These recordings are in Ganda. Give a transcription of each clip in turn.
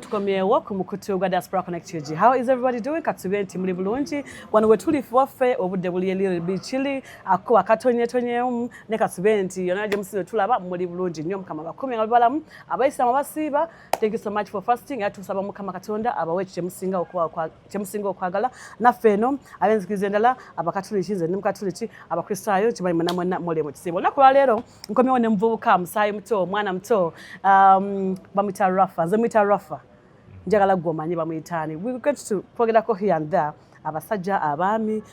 tukomyewo ku mukutu gwa Diaspora Connect UG. How is everybody doing? Katubye nti muli bulungi. Wano wetuli waffe obudde buli little bichili akuba katonye ne katubye nti yona je musino tulaba muli bulungi nnyo mukama bakumi nga balamu abayisama basiba. Thank you so much for fasting. Atusaba mukama Katonda abawe kyemusinga okwagala naffe eno abenzikiriza endala abakatuliki nze nimukatuliki abakristaayo kibali mwana mole mu kisibo. Nakuba leero nkomyewo ne mvubuka musayi muto mwana muto bamwita RAFA. Nze mwita RAFA. Njagala gwomanyi bamwitaani. We get to twogerako here and there. Abasajja abaami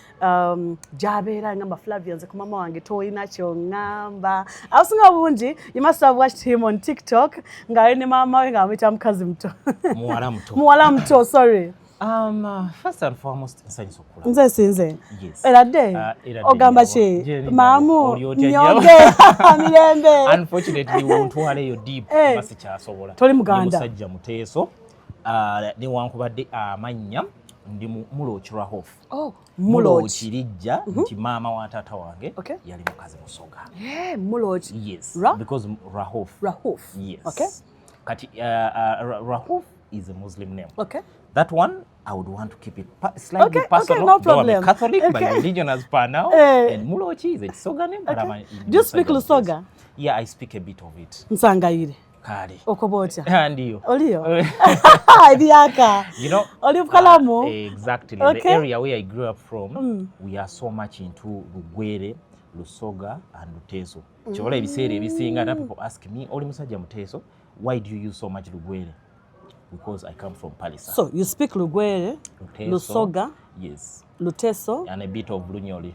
jabeera ngamba Flavia nze ku mama wange toyina kyongamba. Abasinga bungi you must have watched him on TikTok nga ne mama we nga amwita mukazi muto. Muwala muto, sorry. First and foremost, Sanyu sokula. Nze sinze. Yes. Erade. Ogamba chi. Mamu. Nyonge. Mirembe. Unfortunately, wontwale yo deep basi kyasobola. Toli Muganda. Musajja muteeso. Ni wankubadde amanya ndi mulochi RAFA. Oh, mulochi lijja nti mama wa tata wange yali mukazi musoga. Yeah, mulochi. Yes. Because RAFA. RAFA. Yes. Okay. Kati RAFA is a Muslim name. Okay. That one, I would want to keep it slightly personal. Okay, no problem. I'm Catholic by religion as per now. And Mulochi is a Soga name. Okay. Do you speak Lusoga? Yeah, I speak a bit of it. Nsangayire. Kali. Okobocha. And you. Olio. Idiaka. You know. Olio Kalamu. Exactly. Okay. The area where I grew up from, we are so much into Lugwere, Lusoga, and Luteso. Chola ebisere ebisinga na people ask me, Oli musajja muteso, why do you use so much Lugwere? Because I come from Palisa. So you speak Lugwere, Lusoga, yes, Luteso, and a bit of Lunyoli,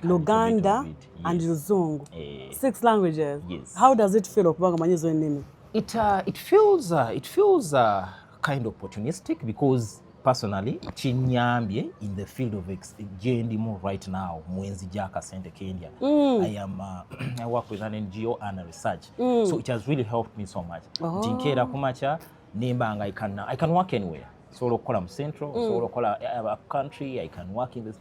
Luganda, yes, and Luzungu. 6 languages. Yes. How does it feel okubanga manyizo ennimi? It feels kind of opportunistic because personally chinyambye in the field of GNDMO right now mwenzi jaka sente Kenya. I work with an NGO and research. So it has really helped me so much. Tinkera kumacha nembanga I can work anywhere. So lokola mu central, so lokola a country, I can work in this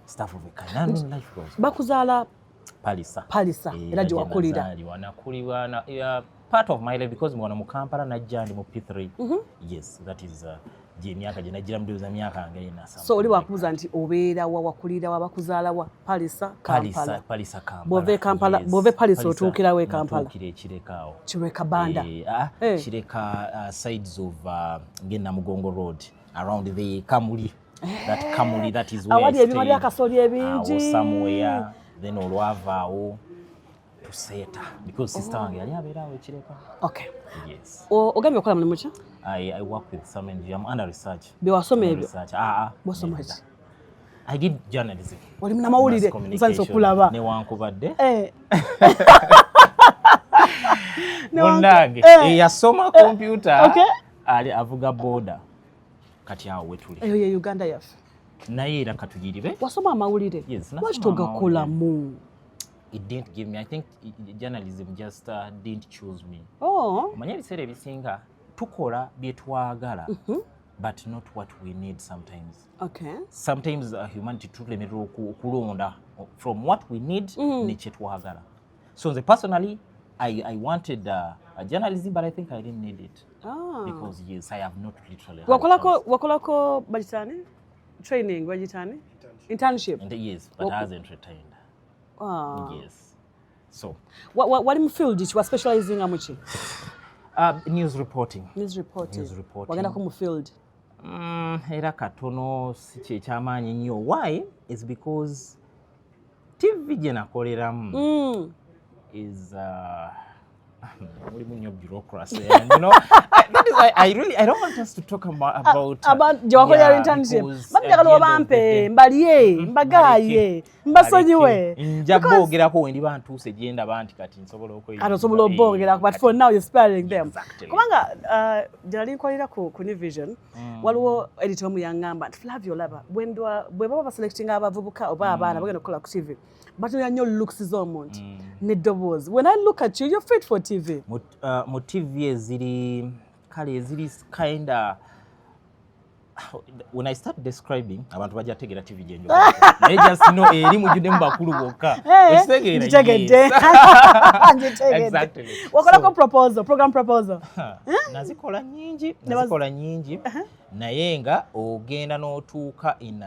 stuff of a kind. And life goes. Bakuzala Palisa. Era gye wakulira. Wanakulira part of my life because mwana mu Kampala najja ndi mu P3. Yes, that is myaka gye najjira mudduza myaka nga ina sama. So oli wakubuza nti obeera wakulira wabakuzaala wa Palisa Kampala. Palisa Kampala. Bove Kampala, yes. Bove Palisa otuukira we Kampala. Otuukira Kireka. Kireka Banda. Kireka sides of Ngenda Mugongo Road around the Kamuli. That Kamuli, that is where I stay. Awali ebimali akasoli ebingi. Somewhere then olwavaawo to Seta because sister wange yali abeerawo e Kireka. Okay. Yes. Ogambye okola mulimu ki? I work with some NGO. I'm under research. Biwasome ebyo. Research. Bosoma ki? I did journalism. Oli muna mawulire nsanyusa okulaba. Ne wankubadde. Munange. Yasoma computer. Okay. Ali avuga boda. Kati awo wetuli. Eyo ye Uganda yaffe. Naye era katugiribe. Wasoma amawulire. Yes. Lwaki togakolamu? It didn't give me. I think journalism just didn't choose me. Manya ebiseera ebisinga tukola bye twagala but not what we need sometimes. Okay. Sometimes humanity tulemerera okulonda from what we need ne kye twagala. So personally I wanted a journalism but I think I didn't need it. Because yes, I have not literally. Wakolako bajitani? Training bajitani? Internship. And yes, but I hasn't retained. Yes. So what in field did you specializing in muchi? News reporting. Wagenda ku mu field. Era katono si kye kyamaanyi nnyo. Why? Is because TV gye nakoleramu is bureaucracy. And, you know, I don't want us to talk about Jowakolera internship. Mbagala bampe, mbaliye, mbagaye, mbasonyiwe. Njabogerako wendi bantuuse gye ndaba nti kati nsobola okweyisa. Kati osobola obogerako, but for now you're sparing them. Kubanga gyali nkolera ku New Vision, waliwo editor mu yangamba nti Flavia olaba bwe baba baselecting abavubuka oba abaana bagenda okukola ku TV. But you know looks z'omuntu n'eddoboozi. When I look at you, you're fit for TV. Mu TV eziri kale eziri kinda when I start describing abantu bajja tegera TV gyenjo naye just know eri mujjude mu bakulu bokka ntegedde exactly wakolako proposal program proposal nazikola nyingi naye nga ogenda n'otuuka in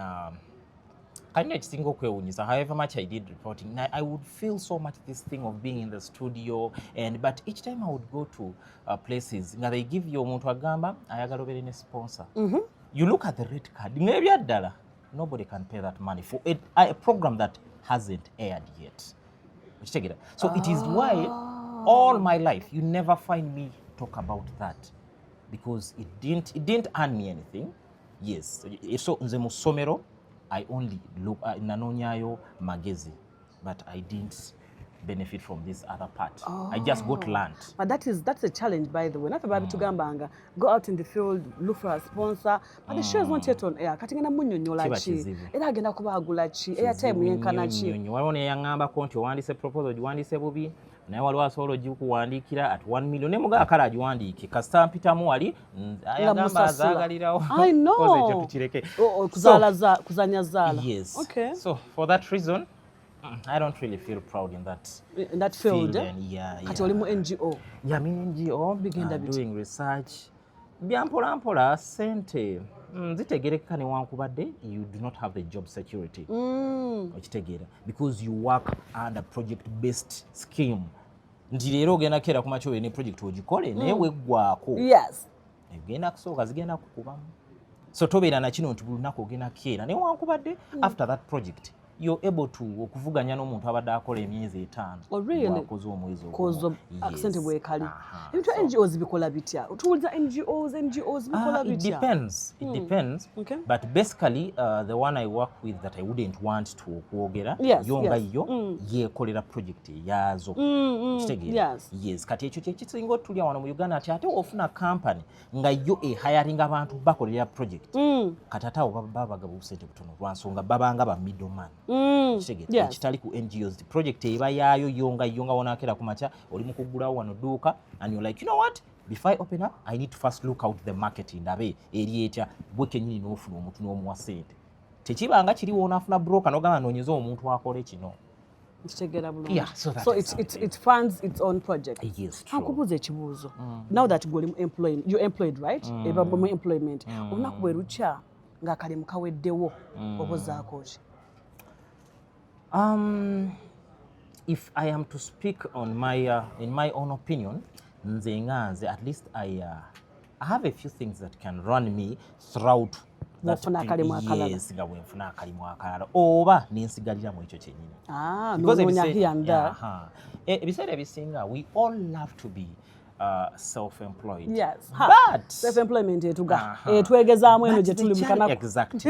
kind of single kwewunyisa. However much I did reporting, I would feel so much this thing of being in the studio, but each time I would go to places nga they give you omuntu agamba ayagala obeere ne sponsor. You look at the red card, maybe $1. Nobody can pay that money for a program that hasn't aired yet. So it is why all my life you never find me talk about that, because it didn't earn me anything. Yes, so nze mu ssomero I only look nanonyayo magezi, but I didn't benefit from this other part. I just got learned. But that's a challenge, by the way. Not about tugambanga. Go out in the field, look for a sponsor. But the show is not yet on air. Katingena munyonyola chi. Era agenda kubagula chi. Airtime yenkana chi. Waliwo ne yangamba konti wandise proposal wandise bubi. Naye waliwo asobola kuwandiikira at 1 million. Ne mugaa kala agiwandiike. Kasita mpitamu wali ayagamba azaagalirawo. I know. Kuzanya zala. Yes. Okay. So for that reason, I don't really feel proud in that field. Yeah. Kati oli mu NGO. Yeah, I'm in NGO. Doing research. Byampola sente. Zitegerekeka newankubadde you do not have the job security. Okitegeera because you work under project based scheme. Nti leero ogenda kera kumacho ne project ogikole naye weggwako. Yes. Egenda kusooka zigenda kukubamu. So tobeera na kino nti buli lunaku ogenda kera newankubadde after that project you're able to okuvuganya n'omuntu abadde akola emyezi 5. Oh, really? Wakoze omwezi ogwo. Kozo accent bwekali. Ebintu NGOs bikola bitya? Otuwuliza NGOs bikola bitya? It depends. Okay. But basically the one I work with that I wouldn't want to okwogera yonga yo yekolera project yazo. Yes. Kati ekyo kyekisinga otulya wano mu Uganda ate ofuna company nga yo hiring abantu bakolera project. Kati ate abo babaga busente butono lwansonga babanga ba middleman. Ekitali ku NGOs the project eba yaayo yonga wonakera kumacha oli mu kugulawo wano duuka and you're like, you know what, before I open up I need to first look out the market ndabe eri etya bwe kenyini n'ofuna omuntu n'omuwa sente tekibanga kiriwo onafuna broker n'ogamba noonyeza omuntu akole kino. Yeah, so it funds its own project. Yes, true. Akubuza ekibuuzo. Now that you're employed, right? Mu employment. Olunaku bwe lukya ng'akalimu kaweddewo obuzaako ki? If I am to speak on in my own opinion, nze at least I have a few things that can run me throughout that. Yes, nga wenfuna akalimu akalala oba nensigalira mu ekyo kyennyini. Ebiseera ebisinga we all love to be self-employed. Yes. But self-employment etwegezaamu eno gye tuli mukana. Exactly.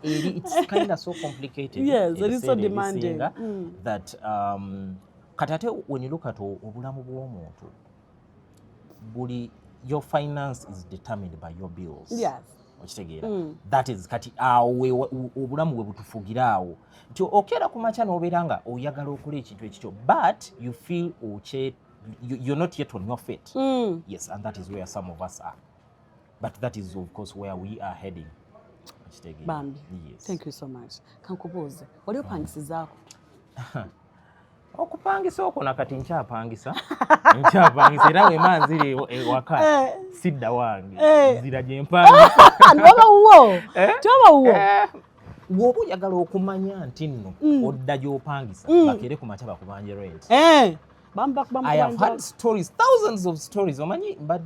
It's kind of so complicated. Yes, it is so demanding. That katate when you look at obulamu bw'omuntu your finance is determined by your bills. Yes. That is kati awe obulamu bwe butufugira awo nti okera kumacha n'obeera nga oyagala okola ekintu ekityo but you feel you're not yet on your feet. Yes, and that is where some of us are. But that is, of course, where we are heading. Bambi, yes. Thank you so much. Kankubuuze, wali opangisizaako? Okupangisa okwo nakati nkyapangisa era wema nziri ewaka sidda wange nzira gye mpangisa. Ndoba wuwo? Toba wuwo? Bw'oba oyagala okumanya nti nno odda gy'opangisa bakere ku makya bakubanje rent. I have had stories, thousands of stories. But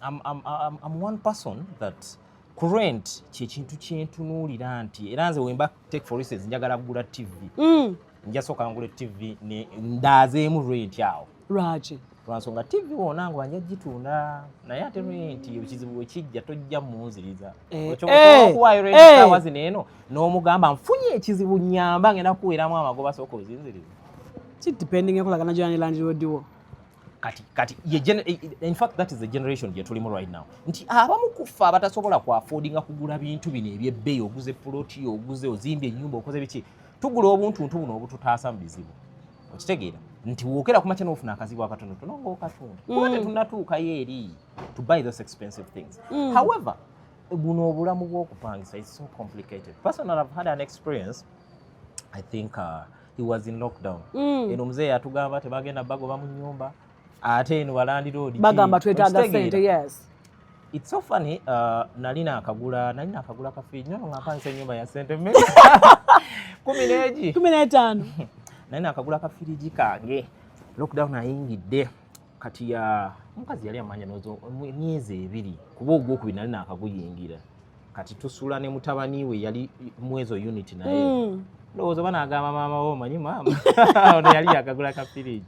I'm one person that current kintu kyentunuulira nti era nze wemba take for instance njagala kugula TV. Njasooka ngule TV ne ndaazeemu rent awo. Lwaki? Lwansonga TV wona nga wanja gitunda naye ate rent ekizibu ekijja tojja munziriza. Okuwaayo rent saawa zino eno n'omugamba nfunye ekizibu nnyamba ngenda kukuweeramu amagoba sooka ozinziriza. Depending on the journey landlord do. In fact, that is the generation gye tulimu right now. Nti abamu kufa abatasobola ku affordinga kugula bintu bino ebyebbeeyi oguze ploti oguze ozimbye ennyumba okoze biki tugula obuntuntu buno obututaasa mu bizibu. Okitegeera nti wookera ku makya n'ofuna akazibu akatonotono ng'okatunda kuba tetunnatuukayo eri to buy those expensive things. However, buno obulamu bw'okupangisa is so complicated. Personally, I've had an experience. I think he was in lockdown. Eno mzee atugamba tebagenda bagoba mu nyumba. Ate eno walandi road. Bagamba twetaaga sente, yes. It's so funny. Nalina akagula kafiri. Nyo nga panse nyumba ya sente mmeka. 15. Nalina akagula kafiri kange. Lockdown ayingidde. Kati ya mukazi yali amanya nozo myezi 2 kuba ogwokubiri nalina akaguyingira. Kati tusula ne mutabani we yali mwezo unit naye. Ndowooza banagamba maama wo manyi maama. Ono yali akagula kafiri.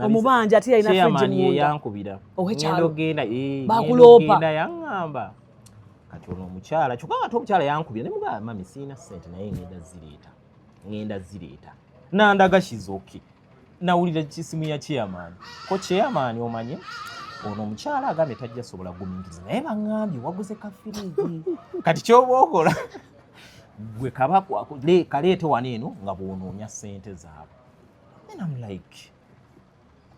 Omubanja ati yalina fridge munda. Yankubira. Ngendo genda bakulopa. Yaŋŋamba. Kati ono omukyala kyokka ate omukyala yankubira ne mugamba mami siina ssente naye ngenda zireeta. Nandaga shizoki. Nawulira kisimu ya chairman. Ko chairman omanye ono omukyala agambe tajja sobola gumingiriza naye baŋŋambye waguze kafiriji. Kati ky'oba okola gwe kabako kaleete waneeno nga bw'onoonya ssente zaabwe. Then I'm like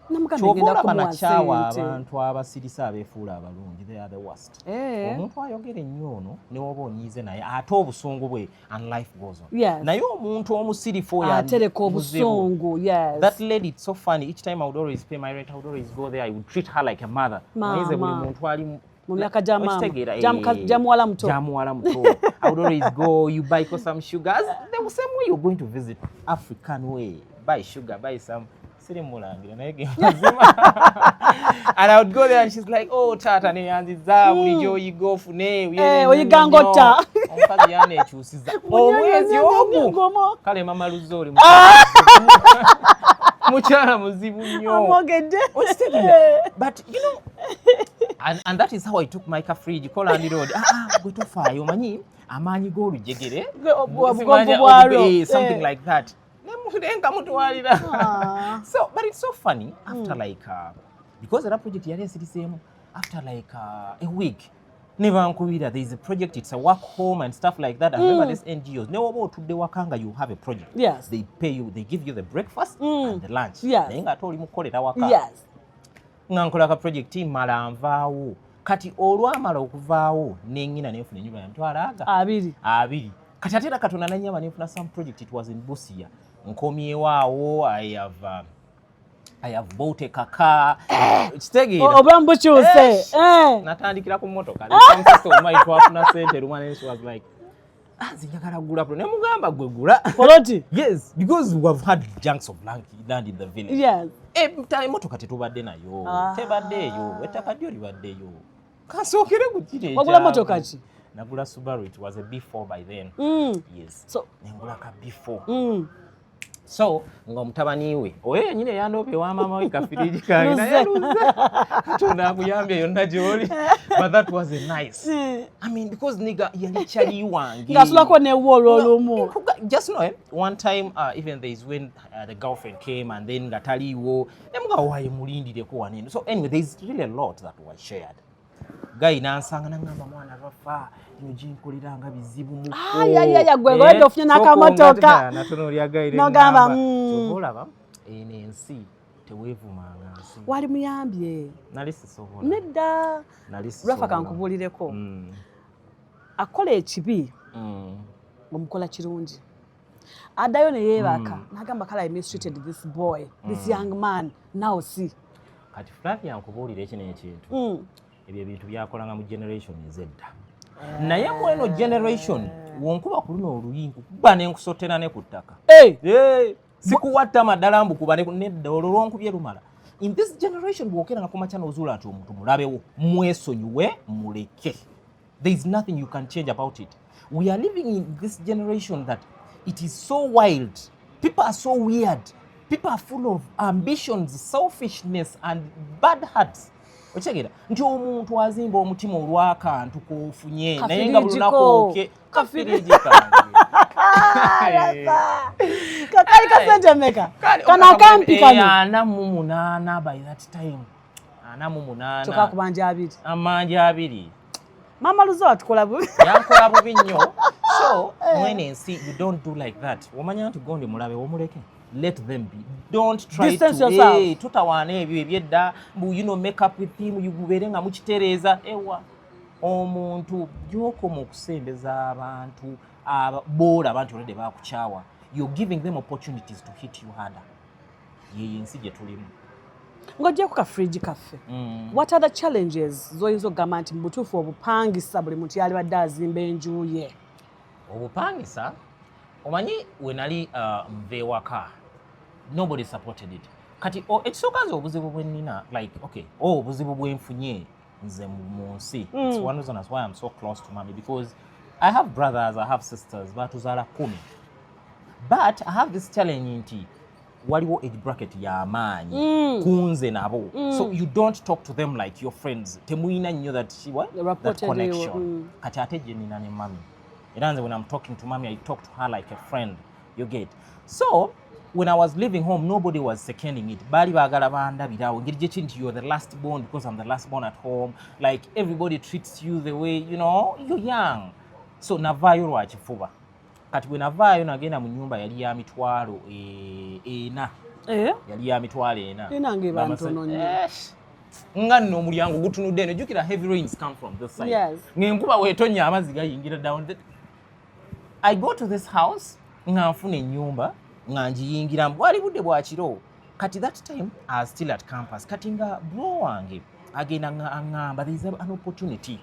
namukagenda kumwacha abantu abasirisa abefuula abalungi, they are the worst. Omuntu ayogera ennyo ono ne woba onyiize naye ate obusungu bwe and life goes on. Yes. Naye omuntu omusirifu atereka obusungu, yes. That lady, it's so funny. Each time I would always pay my rent, I would always go there. I would treat her like a mother. Maize buli muntu ali mu myaka ja muwalamuto. I would always go, you buy some sugar. The same way you're going to visit African way. Buy sugar, buy some. And I would go there and she's like, oh, tata ne yanziza bulijjo you fune oyigangota omukazi yanekyusiza omwezi omu kale mama Luzoli mukyala muzibu nnyo. But you know, and that is how I took my fridge Colandi Road. Gwe tofaayo omanyi amaanyi g'olujegere something like that. So, but it's so funny after because that project after a week, there is a project, it's a work home and stuff like that. I remember these NGOs. You have a project. Yes. They pay you, they give you the breakfast and the lunch. Yes. Yes. Ngankola ka project mala nvaawo. Kati olwamala okuvaawo nennyina nefuna ennyumba ya mtwala aga 2. Kati ate Katonda nanyama nefuna some project, it was in Busia. Nkomyewawo, I have bought a car. Obulamu bukyuse. Natandikira ku mmotoka. Some sister might twafuna sente lumane and she was like, zinjagala gula pro. Ne mugamba gwe gula. Poloti? Yes, because we have had junks of land in the village. Yes. Emmotoka tetubadde nayo. Tebaddeeyo. Ettaka lyo libaddeyo. Kasookere ku kire. Wagula mmotoka ki? Nagula Subaru. It was a B4 by then. Yes. So nengula ka B4. So ng'omutabani we oyo nyine yandobe wa mama we kafiriji kange na yaluza Katonda akuyambye yonna gy'oli. But that was a nice. I mean, because nigga yali chali wange ngasulako ne wolo olumu. Just know one time even there is when the girlfriend came and then gataliwo nemuga waye mulindireko wanene. So anyway, there is really a lot that was shared. Guy nansanga nangamba mwana RAFA njinkuliranga bizibu muko. Gwe gwenda ofuna nakamotoka. Natono lya guy nogamba chobolaba ensi teweevumanga nsi. Wali muyambye. Nali sisobola. Nedda. Nali sisobola. RAFA kankubulireko. Akola ekibi. Omukola kirungi. Addayo ne yeebaka. Nagamba kala I mistreated this boy, this young man. Now see. Kati Flavia nkubulira ekino ekintu. Ebyo ebintu byakolanga mu generation ezedda. Naye mweno generation wonkuba ku luno oluyingu kuba n'enkusotera ne ku ttaka. Sikuwatta maddala mbu kuba nedda olwo lwonkubye lumala. In this generation bw'okeranga ku makya n'ozuula nti omuntu mulabewo mwesonyiwe muleke. There is nothing you can change about it. We are living in this generation that it is so wild. People are so weird. People are full of ambitions, selfishness and bad hearts. Ochegera nti omuntu azimba omutima olw'akantu kofunye naye nga bulunako ke kafiriji kange. Kakali kasente meka. Kana kampi kana. Ana mu 8 by that time. Ana mu 8. Choka kubanja 2. Amanja 2. Mama Luzo atukola bubi. Yankola bubi nnyo. So when you don't do like that. Womanya nti gonde mulabe womuleke. Let them be. Don't try distance to yourself. Tutawane ebyo ebyedda, you know, make up with him, you bere nga mukitereza ewa. omuntu gy'okoma okusembeza abantu boola abantu olwedde baakukyawa, you're giving them opportunities to hit you harder. Ye ensi gye tulimu. Ng'ojja ku kafriji kaffe, what are the challenges z'oyinza okugamba nti mu butuufu obupangisa buli muntu yali badde azimba enju ye? Obupangisa omanyi we nali nva ewaka, nobody supported it. Kati ekisooka nze obuzibu bwe nnina, like okay, obuzibu bwe nfunye nze mu nsi. It's one reason that's why I'm so close to mommy, because I have brothers, I have sisters, batuzaala 10. But I have this challenge nti waliwo age bracket y'amaanyi kunze nabo. So you don't talk to them like your friends. Temuyina nnyo that connection. Kati ate gye nnina ne mommy. Era nze when I'm talking to mommy, I talk to her like a friend. You get? So when I was leaving home, nobody was seconding it. Bali baagala bandabirawo. Ngeri gye kinti you're the last born because I'm the last born at home. Like everybody treats you the way, you know, you're young. So navaayo lwa kifuba. Kati bwe navaayo nagenda mu nnyumba yali ya mitwalo 4. Yali ya mitwalo 4. Nange bantono nnyo. Nga nno omulyango gutunudde eno. Jjukira heavy rains come from this side. Yes. Ng'enkuba weetonnya amazzi gayingira down. I go to this house nga nfuna ennyumba nga ngiyingiramu. Bwali budde bwa kiro. Kati that time I was still at campus. Kati nga bro wange agenda ngamba there is an opportunity.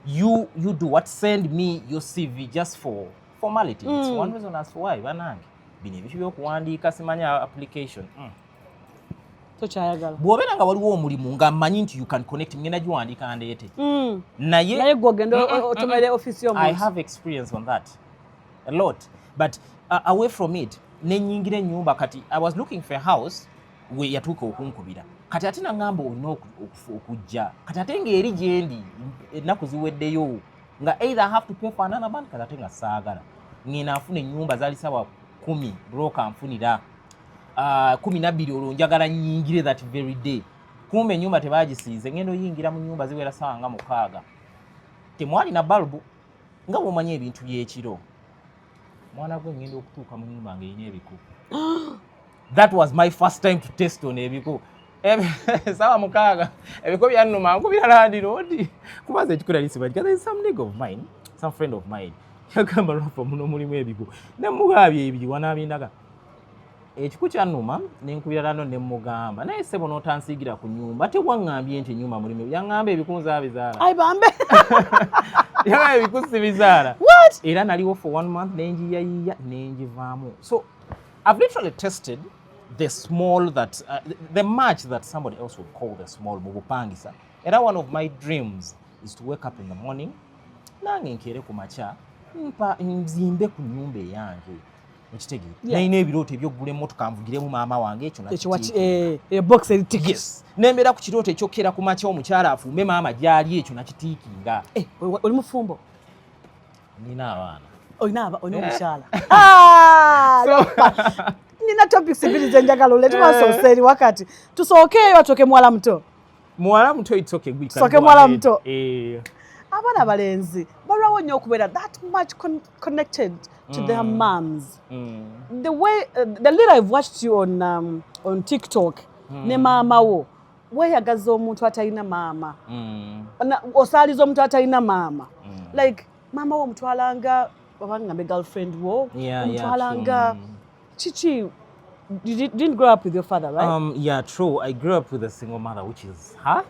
You do what? Send me your CV just for formality. It's one reason as to why banange bino ebintu by'okuwandiika simanya application. Tokyayagala. Bw'obeera nga waliwo omulimu nga mmanyi nti you can connect, ngenda giwandiika ndeete. Naye gw'ogenda otomere office y'omuntu. I have experience on that a lot, but away from it nenyingira ennyumba. Kati I was looking for a house we yatuuka okunkubira. Kati ate nangamba olina okujja. Kati ate ng'eri gyendi ennaku ziweddeyo nga either I have to pay for another month, kati ate nga saagala. Ngenda nfuna ennyumba zaali sawa 10 broker nfunira 12 olwo njagala nnyingire that very day. Kumbe ennyumba tebaagisiize, ngenda oyingira mu nnyumba ziwera sawa nga 6. Temwali na balbu nga bw'omanyi ebintu by'ekiro. Mwana gwe ngenda okutuuka mu nnyumba ng'erina ebiku. That was my first time to test on ebiku. Sawa 6 ebiko byannuma nkubira Land Road kubaza ekikula lisiba. There is some nigga of mine, some friend of mine, yagamba RAFA muno mulimu ebiku nemugabye ebiri wanaabindaga ekiku kyannuma nenkubira Lando nemugamba naye sebo n'otansiigira ku nyumba ate waŋŋambye nti ennyumba mulimu yangamba ebikunza bizaala. Ai bambe. Yangamba ebikusi bizaala. What? Era naliwo for 1 month nenjiyayiya nenjivaamu. So I've literally tested the small that the much that somebody else would call the small mu bupangisa. Era one of my dreams is to wake up in the morning nange nkeere ku makya nzimbe ku nnyumba eyange. Ekitegeera nalina ebirooto eby'oggula emmotoka nvugiremu maama wange ekyo box eritikisi. Yes. Nembeera ku kirooto ekyokera ku makya omukyala afumbe maama gyali ekyo nakitiikinga. Oli mufumbo? Nina abaana. Olina omukyala? Nina topics ibiri zenjagala olete basoseri wakati. Tusookeyo atoke muwala muto. Muwala muto itoke gwika. Soke muwala muto. Abana abalenzi balwawo nnyo okubeera that much connected to their moms. The way the little I've watched you on TikTok ne maama wo weeyagaza omuntu atalina maama. Osaaliza omuntu atalina maama. Like maama wo omutwalanga wabangambe girlfriend wo omutwalanga chichi. You didn't grow up with your father, right? Yeah, true. I grew up with a single mother, which is her.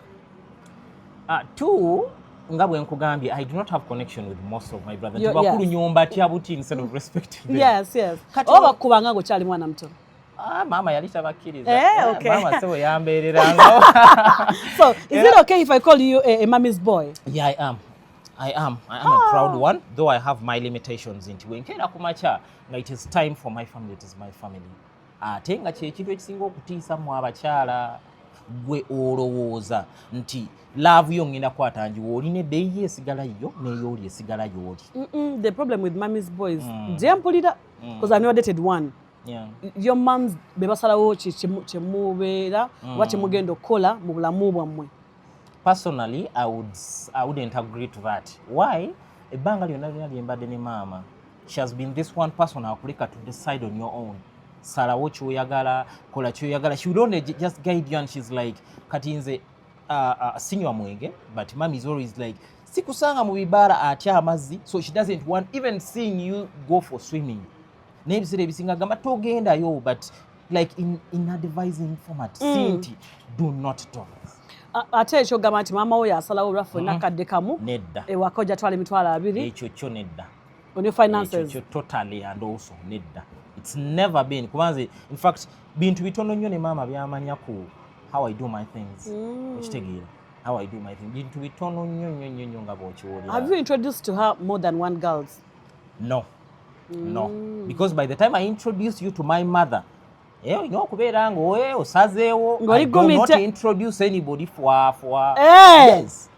Two, nga bwe nkugambye, I do not have connection with most of my brothers. Tibakulu nyumba tyabuti instead of respecting them. Yes. Oba kubanga gokyali mwana muto. Mama yali tabakkiriza. Okay. Mama sebo yambeereranga. So, is it okay if I call you a mommy's boy? Yeah, I am a proud one, though I have my limitations into wenkeera ku makya nga it is time for my family, it is my family. Ate nga kyekintu ekisinga okutiisa mu abakyala gwe olowooza nti laavu yo ngenda kwata njiwa olina eddeeyi esigala yo n'eyooli esigala yooli. The problem with mommy's boys, gyempulira, because I never dated one. Yeah. Your moms bebasalawo kyemubeera oba kyemugenda okukola mu bulamu bwammwe. Personally, I wouldn't agree to that. Why? Ebbanga lyonna lye mbadde ne maama, she has been this one person akuleka to decide on your own. Salawo kyoyagala, kola kyoyagala. She would only just guide you and she's like, kati nze sinywa mwenge, but mommy is always like, sikusanga mu bibaala atya amazzi, so she doesn't want even seeing you go for swimming. N'ebiseera ebisinga gamba togendayo, but like in advising format, Sinti, do not do this. Ate ekyo gamba nti maama wo yasalawo olwaffe nakadde kamu nedda ewaka ojja twala emitwalo 2 ekyo kyo nedda on your finances ekyo totally and also nedda. It's never been kubanze in fact bintu bitono nnyo ne maama byamanya ku how I do my things ekitegeera how I do my things bintu bitono nnyo nga bw'okiwulira. Have you introduced to her more than one girls? No. Because by the time I introduce you to my mother, okubeera nga osazeewo, I do not introduce anybody for yes.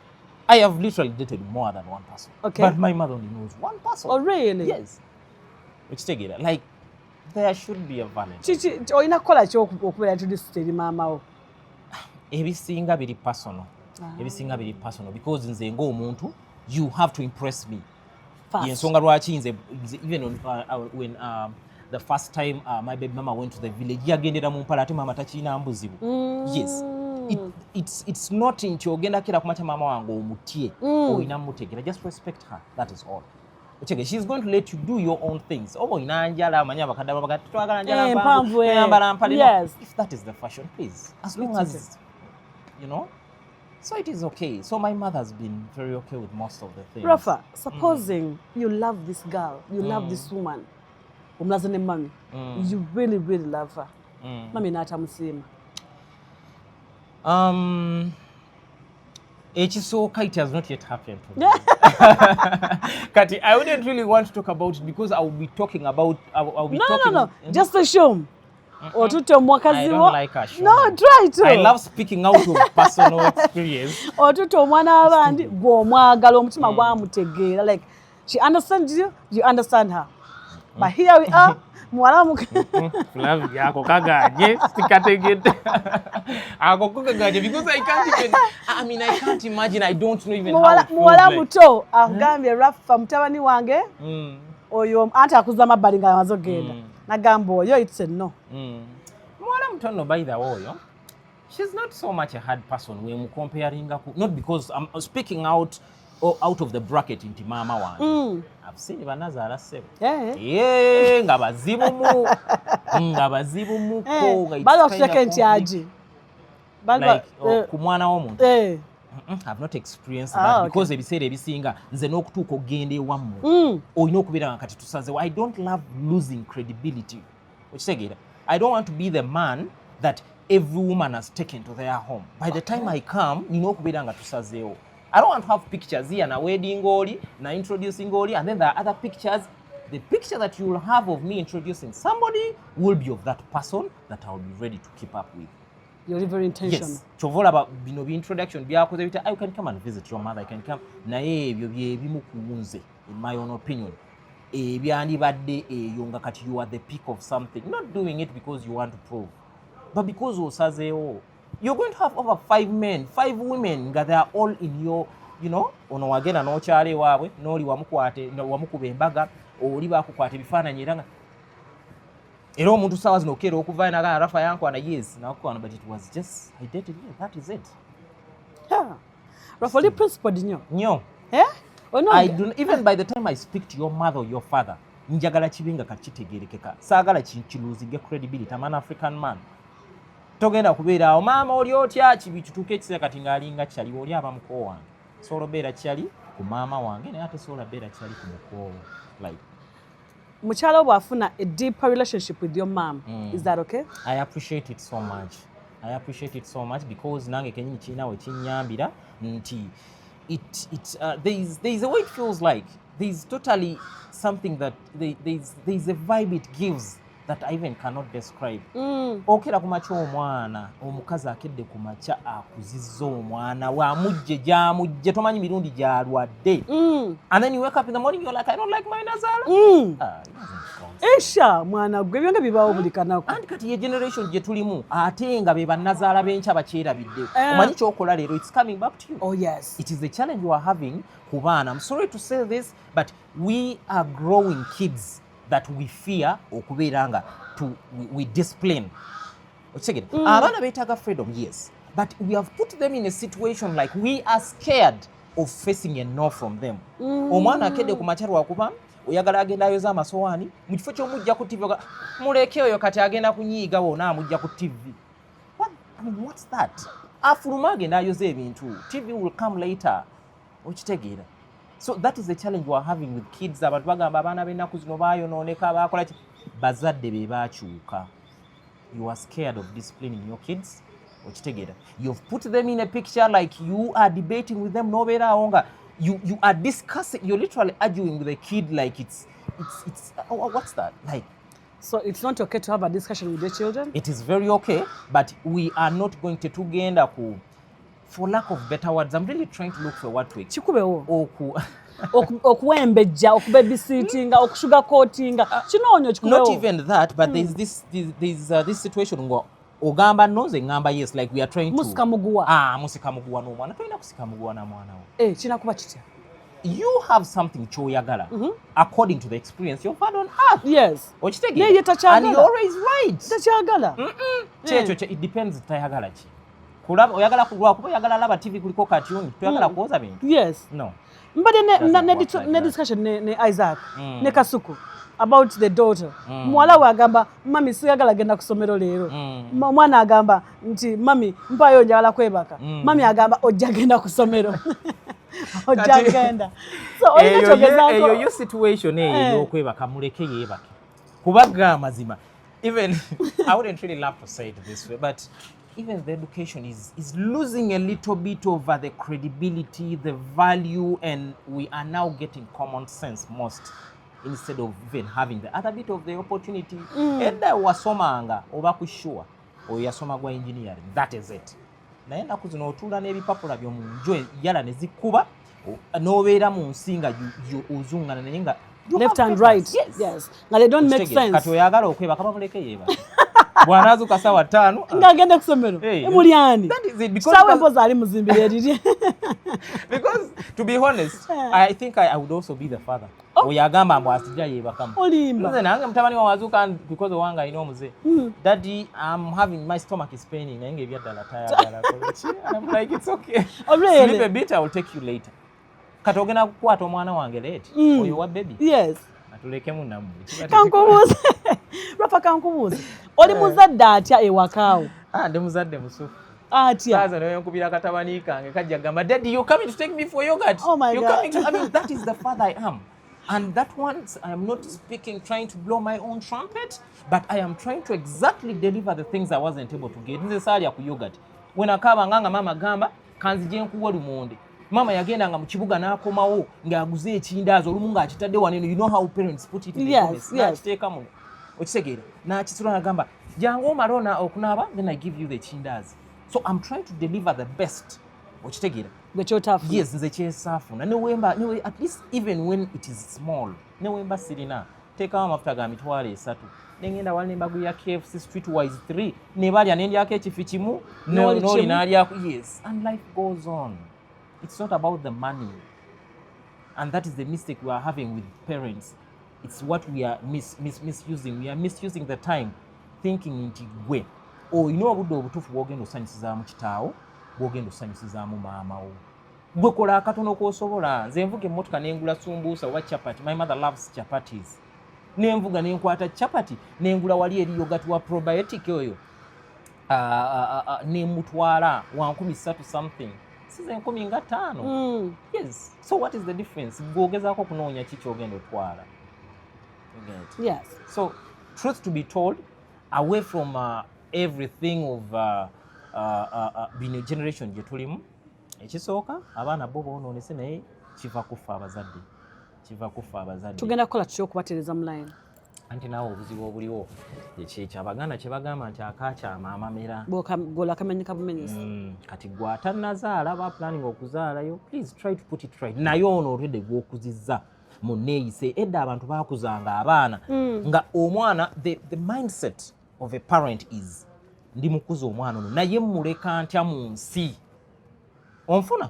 I have literally dated more than one person. Okay. But my mother only knows one person. Oh, really? Yes. Ekitegeera like there should be a balance. Olina kukola ki okubeera introduced eri maama wo? Ebisinga biri personal. Ebisinga biri personal because nze ng'omuntu you have to impress me. Yensonga lwaki nze even when the first time my baby mama went to the village yagendera mu mpala ate mama takirina mbuzibu. Yes. It's not nti ogenda kira kumacha mama wange omutye oyina mutegera, just respect her, that is all. Okay, she's going to let you do your own things. Oyina njala amanya bakadaba bagati twagala njala mpamvu yambala mpale. Yes. If that is the fashion, please, as long as you know, so it is okay. So my mother has been very okay with most of the things. Rafa, supposing you love this girl, you love this woman, umlaza ne mami, you really love her. Mami n'atamusima. It has not yet happened to me. Kati, I wouldn't really want to talk about it because I will be talking about. No. Just assume. I don't like assume. No, try to. I love speaking out of personal experience. Like, she understands you, you understand her. But here we are. Because I can't imagine, I don't know even how it feels muwalamuto agambye RAFA mutabani wange oyo anti akuza mabbali nga mazogenda nagamba oyo it's a no. Muwalamuto no by the way, she's not so much a hard person when we comparing, not because I'm speaking out of the bracket into mama wange. I've seen banazaala sebo nga bazibu mu ko balo second yaji like ku mwana w'omuntu. I've not experienced that because ebiseera ebisinga nze n'okutuuka ogenda ewammwe olina okubeera nga kati tusazeewo. I don't love losing credibility. Okitegeera, I don't want to be the man that every woman has taken to their home. By the time I come nina okubeera nga tusazeewo. I don't want to have pictures here na wedding oli, na introducing oli, and then there are other pictures. The picture that you will have of me introducing somebody will be of that person that I will be ready to keep up with. You're very intentional. Yes. Chovola about the introduction. You can come and visit your mother. You can come. Na ebimu kumunze. In my own opinion, you are the peak of something. Not doing it because you want to prove, but because you're going to have over 5 men, 5 women that they are all in your, you know, ono wagenda n'okyale waabwe n'oli wamukuba embaga oli bakukwata ebifaananyi era nga era omuntu saawa zino okeera okuva nagala RAFA yankwana yes nakukwana, but it was just I dated you, that is it. RAFA oli principled nnyo. I do, even by the time I speak to your mother or your father njagala kibinga kakitegerekeka, saagala kinkiluzinge credibility. I'm an African man. Togenda kubeera awo maama oli otya kibitutuuka ekiseera kati ng'alinga kyali oli abamuko wange sobola beera kyali ku maama wange naye ate sobola beera kyali ku muko like mukyala bw'afuna a deeper relationship with your mom. Is that okay? I appreciate it so much. Because nange kenyini kirina we kinnyambira nti there is a way it feels like there is totally something that there is a vibe it gives that I even cannot describe. Okera kumacha omwana omukazi akedde kumacha akuzizza omwana wamujje gyamujje tomanyi mirundi gyalwadde, and then you wake up in the morning you're like I don't like my nazala. Esha mwana gwe byonge bibawo buli kanako and kati ye generation gye tulimu ate nga be bannazaala bencha bakyerabidde omanyi kyokola leero it's coming back to you. Oh yes, it is the challenge you are having ku baana. I'm sorry to say this, but we are growing kids that we fear okubeera nga we discipline. Abaana beetaaga freedom, yes, but we have put them in a situation like we are scared of facing a no from them. Omwana akedde ku makyalo wakuba oyagala agenda ayoza amasowaani mu kifo ky'omujja ku TV muleke oyo kati agenda kunyiiga wona amujja ku TV. What's that? Afuluma agenda ayoza ebintu. TV will come later. Okitegeera. So that is the challenge we are having with kids. Abantu bagamba abaana b'ennaku zino baayonooneka baakola ki bazadde be baakyuka. You are scared of disciplining your kids. Okitegeera. You've put them in a picture like you are debating with them nobeera awo nga you are discussing, you're literally arguing with a kid like it's what's that like. So it's not okay to have a discussion with your children? It is very okay, but we are not going to tugenda ku, for lack of better words, I'm really trying to look for what to chikubewo okuwembejja okubabysittinga okusugarcoatinga kinoonyo kikubewo. Not even that, but there's this situation ngo ogamba nnoze ngamba yes, like we are trying to musikamuguwa musikamuguwa n'omwana tolina kusikamuguwa na mwana wo kinakuba kitya. You have something choyagala according to the experience you've had on earth. Yes. Okitegere. And you're always right. Takyagala. Kyekyo it depends tayagala ki. Kulaba oyagala kulwa kuba oyagala laba TV kuliko cartoon toyagala kuoza bintu. Yes. No. Mbade ne discussion ne Isaac ne Kasuku about the daughter. Mwala we agamba mami siyagala genda kusomero leero. Mwana agamba nti mami mpayo njagala kwebaka. Mami agamba ojja genda kusomero. Ojagenda. So eyo situation yokwebaka muleke yebake kubaga amazima. Even I wouldn't really love to say it this way, but even the education is losing a little bit of the credibility, the value, and we are now getting common sense most instead of even having the other bit of the opportunity. Enda wasomanga oba kushua oyasoma gwa engineering, that is it. Naye ennaku zino otuula n'ebipapula by'omunju yala ne zikuba n'obeera mu nsinga ozungana naye nga left and right. Yes. Nga they don't make sense. Kati oyagala okwebaka bamuleke yeeba. Bw'anaazuuka ssaawa 5 ng'agenda kusomero emulyani. That is it, because sawa empoza ali muzimbire eriri. Because to be honest, I think I would also be the father. Oyagamba mbu asijja yeebakamu. Olimba. Nze nange mutabani wawazuuka because owanga alina omuze. Daddy, I'm having my stomach is paining naye ng'ebyaddala tayagala. I'm like it's okay. Really? Sleep a bit, I will take you later. Kati ogenda kukwata omwana wange late. Oyo wa baby. Yes. Atulekemu nammwe. Kankubuuze. Rafa kankubuuze. Oli muzadde atya ewakaawo? Ndi muzadde musufu. Atya. Saaza naye nkubira katabani kange kajja gamba Daddy, you coming to take me for yogurt? Oh my You're God. coming to, I mean, that is the father I am. And that once I am not speaking, trying to blow my own trumpet, but I am trying to exactly deliver the things I wasn't able to get. Nze saali ya ku yogurt. When akaba nganga mama gamba kanzije nkuwa lumonde. Mama yagenda nga mu kibuga n'akomawo ng'aguze ekindaazo olumu ng'akitadde waneno. You know how parents put it in the comments. N'akiteeka muno. Okitegeera. N'akisula n'agamba jangu omalona okunaaba, then I give you the kindaazi. So I'm trying to deliver the best. Okitegeera. Yes, nze kyesaafuna. Ne at least even when it is small. Ne wemba sirina. Teekawo amafuta ga mitwalo 3. Nengenda wali nembagu ya KFC streetwise 3. Ne balya n'endyako ekifi kimu. N'oli n'alyako. Yes. And life goes on. It's not about the money. And that is the mistake we are having with parents. It's what we are misusing. We are misusing the time thinking nti gwe. Oh, you know obudde obutuufu bw'ogenda osanyusizaamu kitaawo, bw'ogenda osanyusizaamu maama wo. Gwe kola akatono k'osobola. Nze nvuga emmotoka n'engula sumbuusa oba chapati. My mother loves chapatis. N'envuga n'enkwata chapati n'engula wali eri yogurt wa probiotic oyo. N'emutwala wa 13 something. Size 15. Yes. So what is the difference? Bw'ogezaako kunoonya ki ky'ogenda otwala. Yes. So truth to be told, away from everything of being a generation gye tulimu, ekisooka abaana bo boonoonese naye kiva kufa abazadde. Tugenda kukola tutya okubatereeza mu line? Anti naawe obuzibu obuliwo ekyekyo Abaganda kye bagamba nti akaakyama amamera. Gola akamenyeka bumenyesa. Kati gwe atannazaala ba planning okuzaalayo, please try to put it right. Naye ono olwedde gw'okuzizza mu neeyise. Edda abantu baakuzanga abaana nga omwana, the mindset of a parent is ndi mukuza omwana ono naye muleka ntya mu nsi. Onfuna?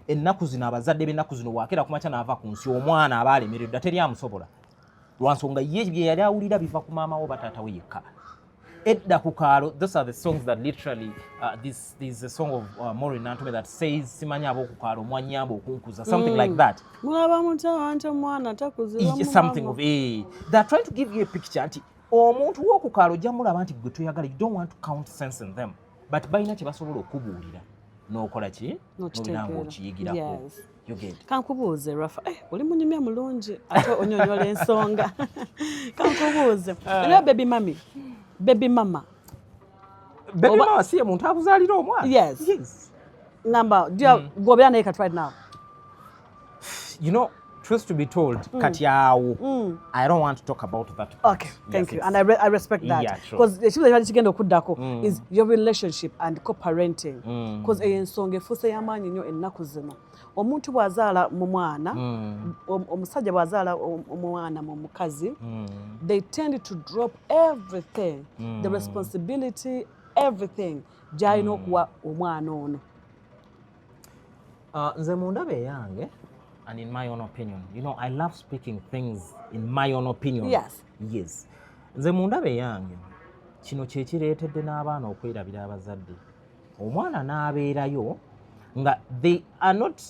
Ennaku zino abazadde b'ennaku zino waakera kumakya n'ava ku nsi omwana aba alemereddwa teri amusobola. Lwansonga ye bye yali awulira biva ku maama wo bataata we yekka. edda ku kaalo, those are the songs that literally this is a song of Maureen Antome that says simanya abo ku kaalo mwanyamba okunkuza, something like that. Mulaba mutawante mwana takuzibwa mu Something of they're trying to give you a picture nti omuntu w'oku kaalo jamulaba nti gwe toyagala, you don't want to count sense in them, but balina kye basobola okubuulira n'okola ki n'obinanga okiyigirako. You get. Kankubuuze Rafa, oli munyumya mulungi ate onyonyola ensonga. Kankubuuze era baby mama baby mama si ye muntu akuzaalira omwana. Yes. Number gobera naye kati right now. You know, truth to be told, kati awo, I don't want to talk about that. Okay, thank you. And I respect that. Yeah, sure. Because the issue that kigenda okuddako is your relationship and co-parenting. Because ensonga efuuse y'amaanyi nnyo ennaku zino. Omuntu bw'azaala mu mwana, omusajja bw'azaala omwana mu mukazi, they tend to drop everything, the responsibility, everything, gy'alina okuwa omwana ono. Nze mu ndaba eyange, and in my own opinion, you know, I love speaking things in my own opinion. Yes. Nze mu ndaba eyange, kino kye kireetedde n'abaana okwerabira abazadde. Omwana n'abeerayo nga they are not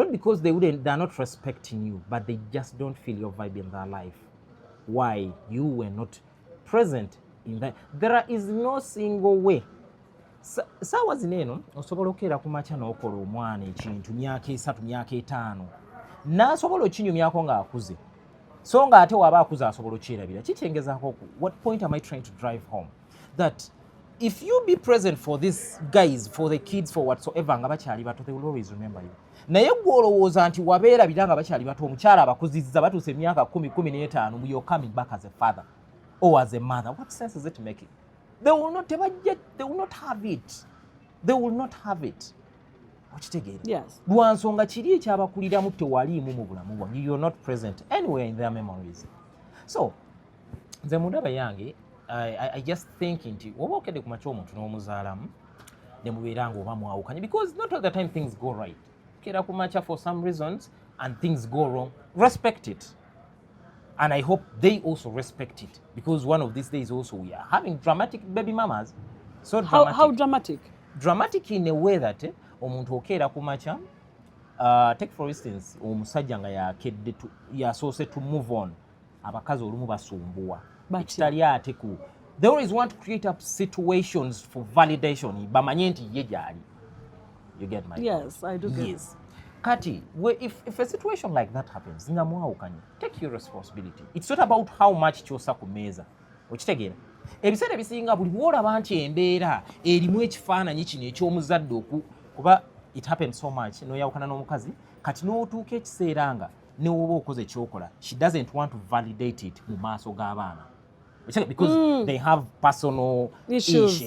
because they're not respecting you, but they just don't feel your vibe in their life. Why? You were not present in that. There is no single way. Saawa zino eno osobola okukeera ku makya n'okola omwana ekintu myaka 3 myaka 5 n'asobola okinyumyako ng'akuze, so ng'ate waba akuze asobola okyerabira. Kikyengezaako what point am I trying to drive home? That if you be present for these guys, for the kids, for whatsoever, nga bakyali bato, they will always remember you. Naye gwe olowooza nti wabeerabira nga bakyali bato, omukyala abakuzizza batuuse emyaka 10-15, you're coming back as a father or as a mother. What sense is it making? They will not have it. They will not have it. Yes. Lwansonga kiri ekyabakuliramu tewaliimu mu bulamu bwange. You're not present anywhere in their memories. So, nze mu ndaba yange, I just think nti oba okedde ku makya omuntu n'omuzaalamu ne mubeera ng'oba mwawukanye, because not all the time things go right. Okeera ku makya for some reasons and things go wrong. Respect it. And I hope they also respect it, because one of these days also we are having dramatic baby mamas. So dramatic. How dramatic? Dramatic in a way that omuntu okeera ku makya, take for instance omusajja nga yakedde yasoose to move on, abakazi olumu basumbuwa ekitali ate ku, they always want to create up situations for validation bamanye nti ye gyali. You get my point? Yes, I do get it. Yes. Kati, if a situation like that happens, nga mwawukanye, take your responsibility. It's not about how much kyosa ku meeza. Okitegeera? Ebiseera bisinga buli bw'olaba nti embeera erimu ekifaananyi kino eky'omuzadde kuba it happens so much, n'oyawukana n'omukazi, kati n'otuuka ekiseera nga ne woba okoze ekyokola, she doesn't want to validate it mu maaso g'abaana. Because they have personal issues.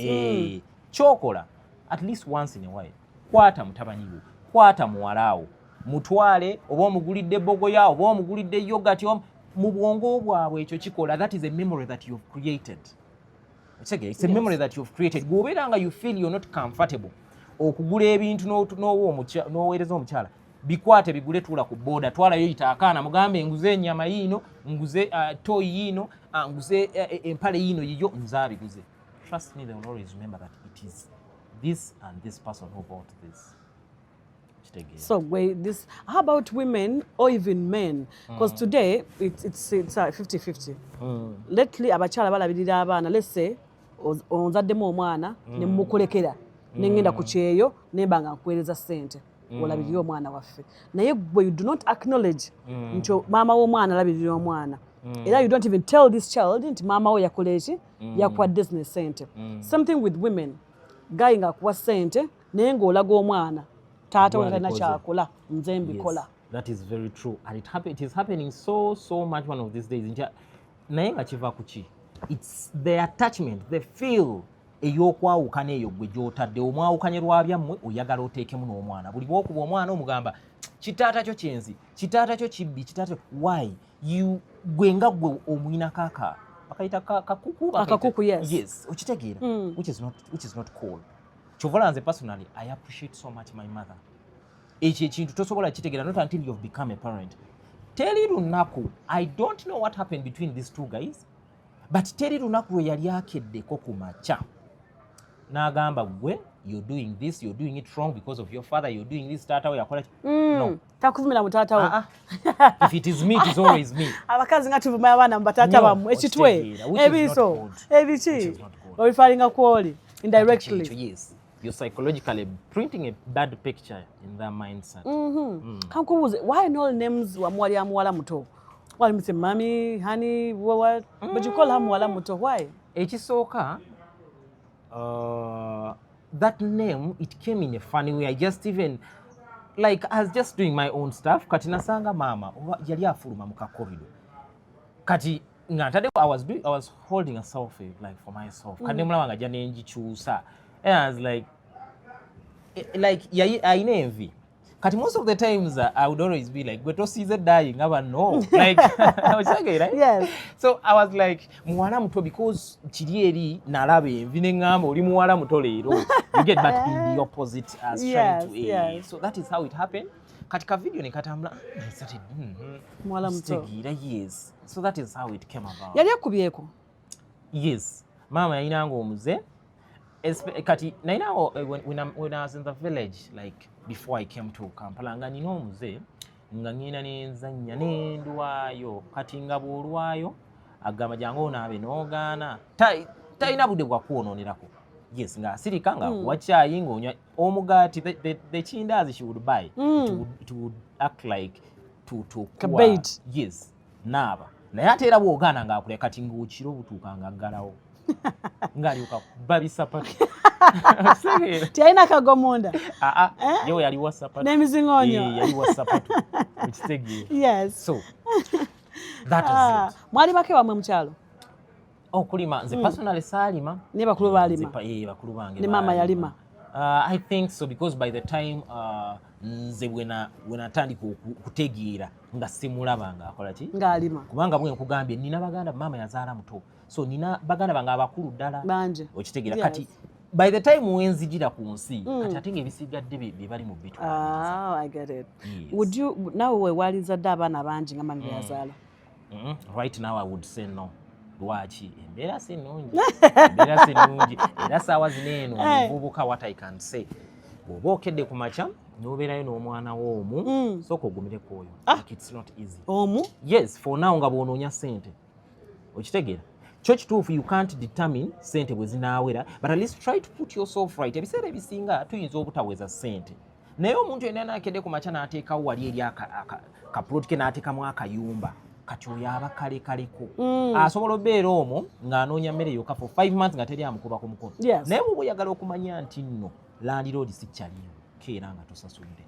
Kyokola, at least once in a while, kwata mutabani wo, kwata muwalaawo, mutwale, oba omugulidde bogoya, oba omugulidde yogurt, mu bwongo bwabwe ekyo kikola. That is a memory that you've created. It's a memory that you've created. Bw'obeera nga you feel you're not comfortable okugula ebintu n'oweereza omukyala, bikwate bigule, tuula ku boda, twalayo yita akaana mugambe nguze ennyama yiino, nguze toy yiino, nguze empale yiino yiyo, nzaabiguze. Trust me, they will always remember that it is this and this person who bought this. So wait, how about women or even men? Because today it's 50-50. Lately abakyala balabirira abaana, let's say onzaddemu omwana ne mukulekera nengenda ku kyeyo nemba nga nkuweereza ssente olabirira omwana waffe, naye gwe you do not acknowledge nti maama w'omwana alabirira omwana, era you don't even tell this child nti maama wo yakola eki, yakuwadde zino ssente. Something with women, guy nga akuwa ssente naye ng'olaga omwana taata we talina kyakola, nze mbikola. That is very true, and it is happening so much one of these days. Naye nga kiva ku ki? It's the attachment, the feel ey'okwawukana eyo gwe gy'otadde. Omwawukanye lwabyammwe oyagala oteekemu n'omwana. Buli bw'okuba omwana omugamba kitaata kyo kyenzi, kitaata kyo kibbi, kitaata kyo. Why? Gwe nga gwe omwina kaka bakayita akakuku. Yes, okitegeera, which is not cool. Chovola nze personally, I appreciate so much my mother. Ekyo ekintu tosobola kitegeera not until you've become a parent. Tell you lunaku, I don't know what happened between these two guys. but teri lunaku lwe yali akeddeko ku makya n'agamba gwe you're doing this, you're doing it wrong because of your father, you're doing this, taata we yakola no takuvumira mu taata we if it is me it is always me abakazi nga tuvuma abaana mu bataata bammwe ekitwe ebiso ebiki obifalinga kwoli indirectly. Yes, you're psychologically printing a bad picture in their mindset. Kankubuze, why no names wa mwali ya muwalamuto? Why Mr. Mommy, honey, what? But you call her muwalamuto, why? Ekisooka, that name, it came in a funny way. I just even, like, I was just doing my own stuff. Kati nasanga mama, yali afuluma mu corridor. Kati ngantade I was holding a selfie like for myself. Kati mulabanga jja nenjikyusa. And I was like yeah, I envy. Kati most of the times I would always be like, "But see the dying, I no." Like I was saying, right? Yes. So I was like, "Muwalamuto because chirieri nalabe vinengamo oli muwalamuto lero." You get back in the opposite as trying to aid. Yes. So that is how it happened. Katika video nikatambula, I started muwalamuto. Yes. So that is how it came about. Yali akubyeko. Yes. Mama yayinanga omuze. Kati nainawo when I was in the village, like before I came to Kampala, nga nina omuze nga ngenda nenzannya nenduwayo kati nga bwolwayo agamba jangu naabe n'ogaana talina budde bwa kwononerako. Yes, nga asirika nga wachayi ng'onywa omugaati the chindazi she would buy it would act like to bait. Yes, naaba naye ate era bw'ogaana ng'akulya kati ng'okiro butuuka nga aggalawo ng'alyoka babisapatu tialina kagomunda yo yali wa sapatu n'emizingoonyo yali wa sapatu ekitegeera. Yes. So that is it. Mwali bake wamwe mukyalo? Kulima nze personally saalima ne bakulu balima bakulu bange ne mama yalima. I think so because by the time nze bwe natandika okutegeera nga simulabanga akola ki ng'alima kubanga bwe nkugambye nina baganda mama yazaala muto so nina baganda bange abakulu ddala banje okitegeera. Kati by the time wenzijira ku nsi kati ate ng'ebisigadde bye bali mu bitu. I get it. Yes. Would you now walizadde abaana bangi nga mama yazaala? Right now I would say no. Lwaki embeera si nnungi era saawa zineeno omuvubuka what I can say bw'oba okedde ku makya n'obeerayo n'omwana w'omu sooka ogumireko oyo. Like it's not easy. Omu? Yes, for now nga bw'onoonya ssente okitegeera kyo kituufu you can't determine ssente bwe zinaawera but at least try to put yourself right. Ebiseera ebisinga tuyinza obutaweza ssente naye omuntu yenna naakedde ku makya n'ateekawo wali eri akaploti ke n'ateekamu akayumba kati oyo aba kalekaleko asobola obeera omwo ng'anoonya mmere yokka for 5 months nga teri amukuba ku mukono. Naye bw'oba oyagala okumanya nti nno landiroodi si kyaliyo keera nga tosasulire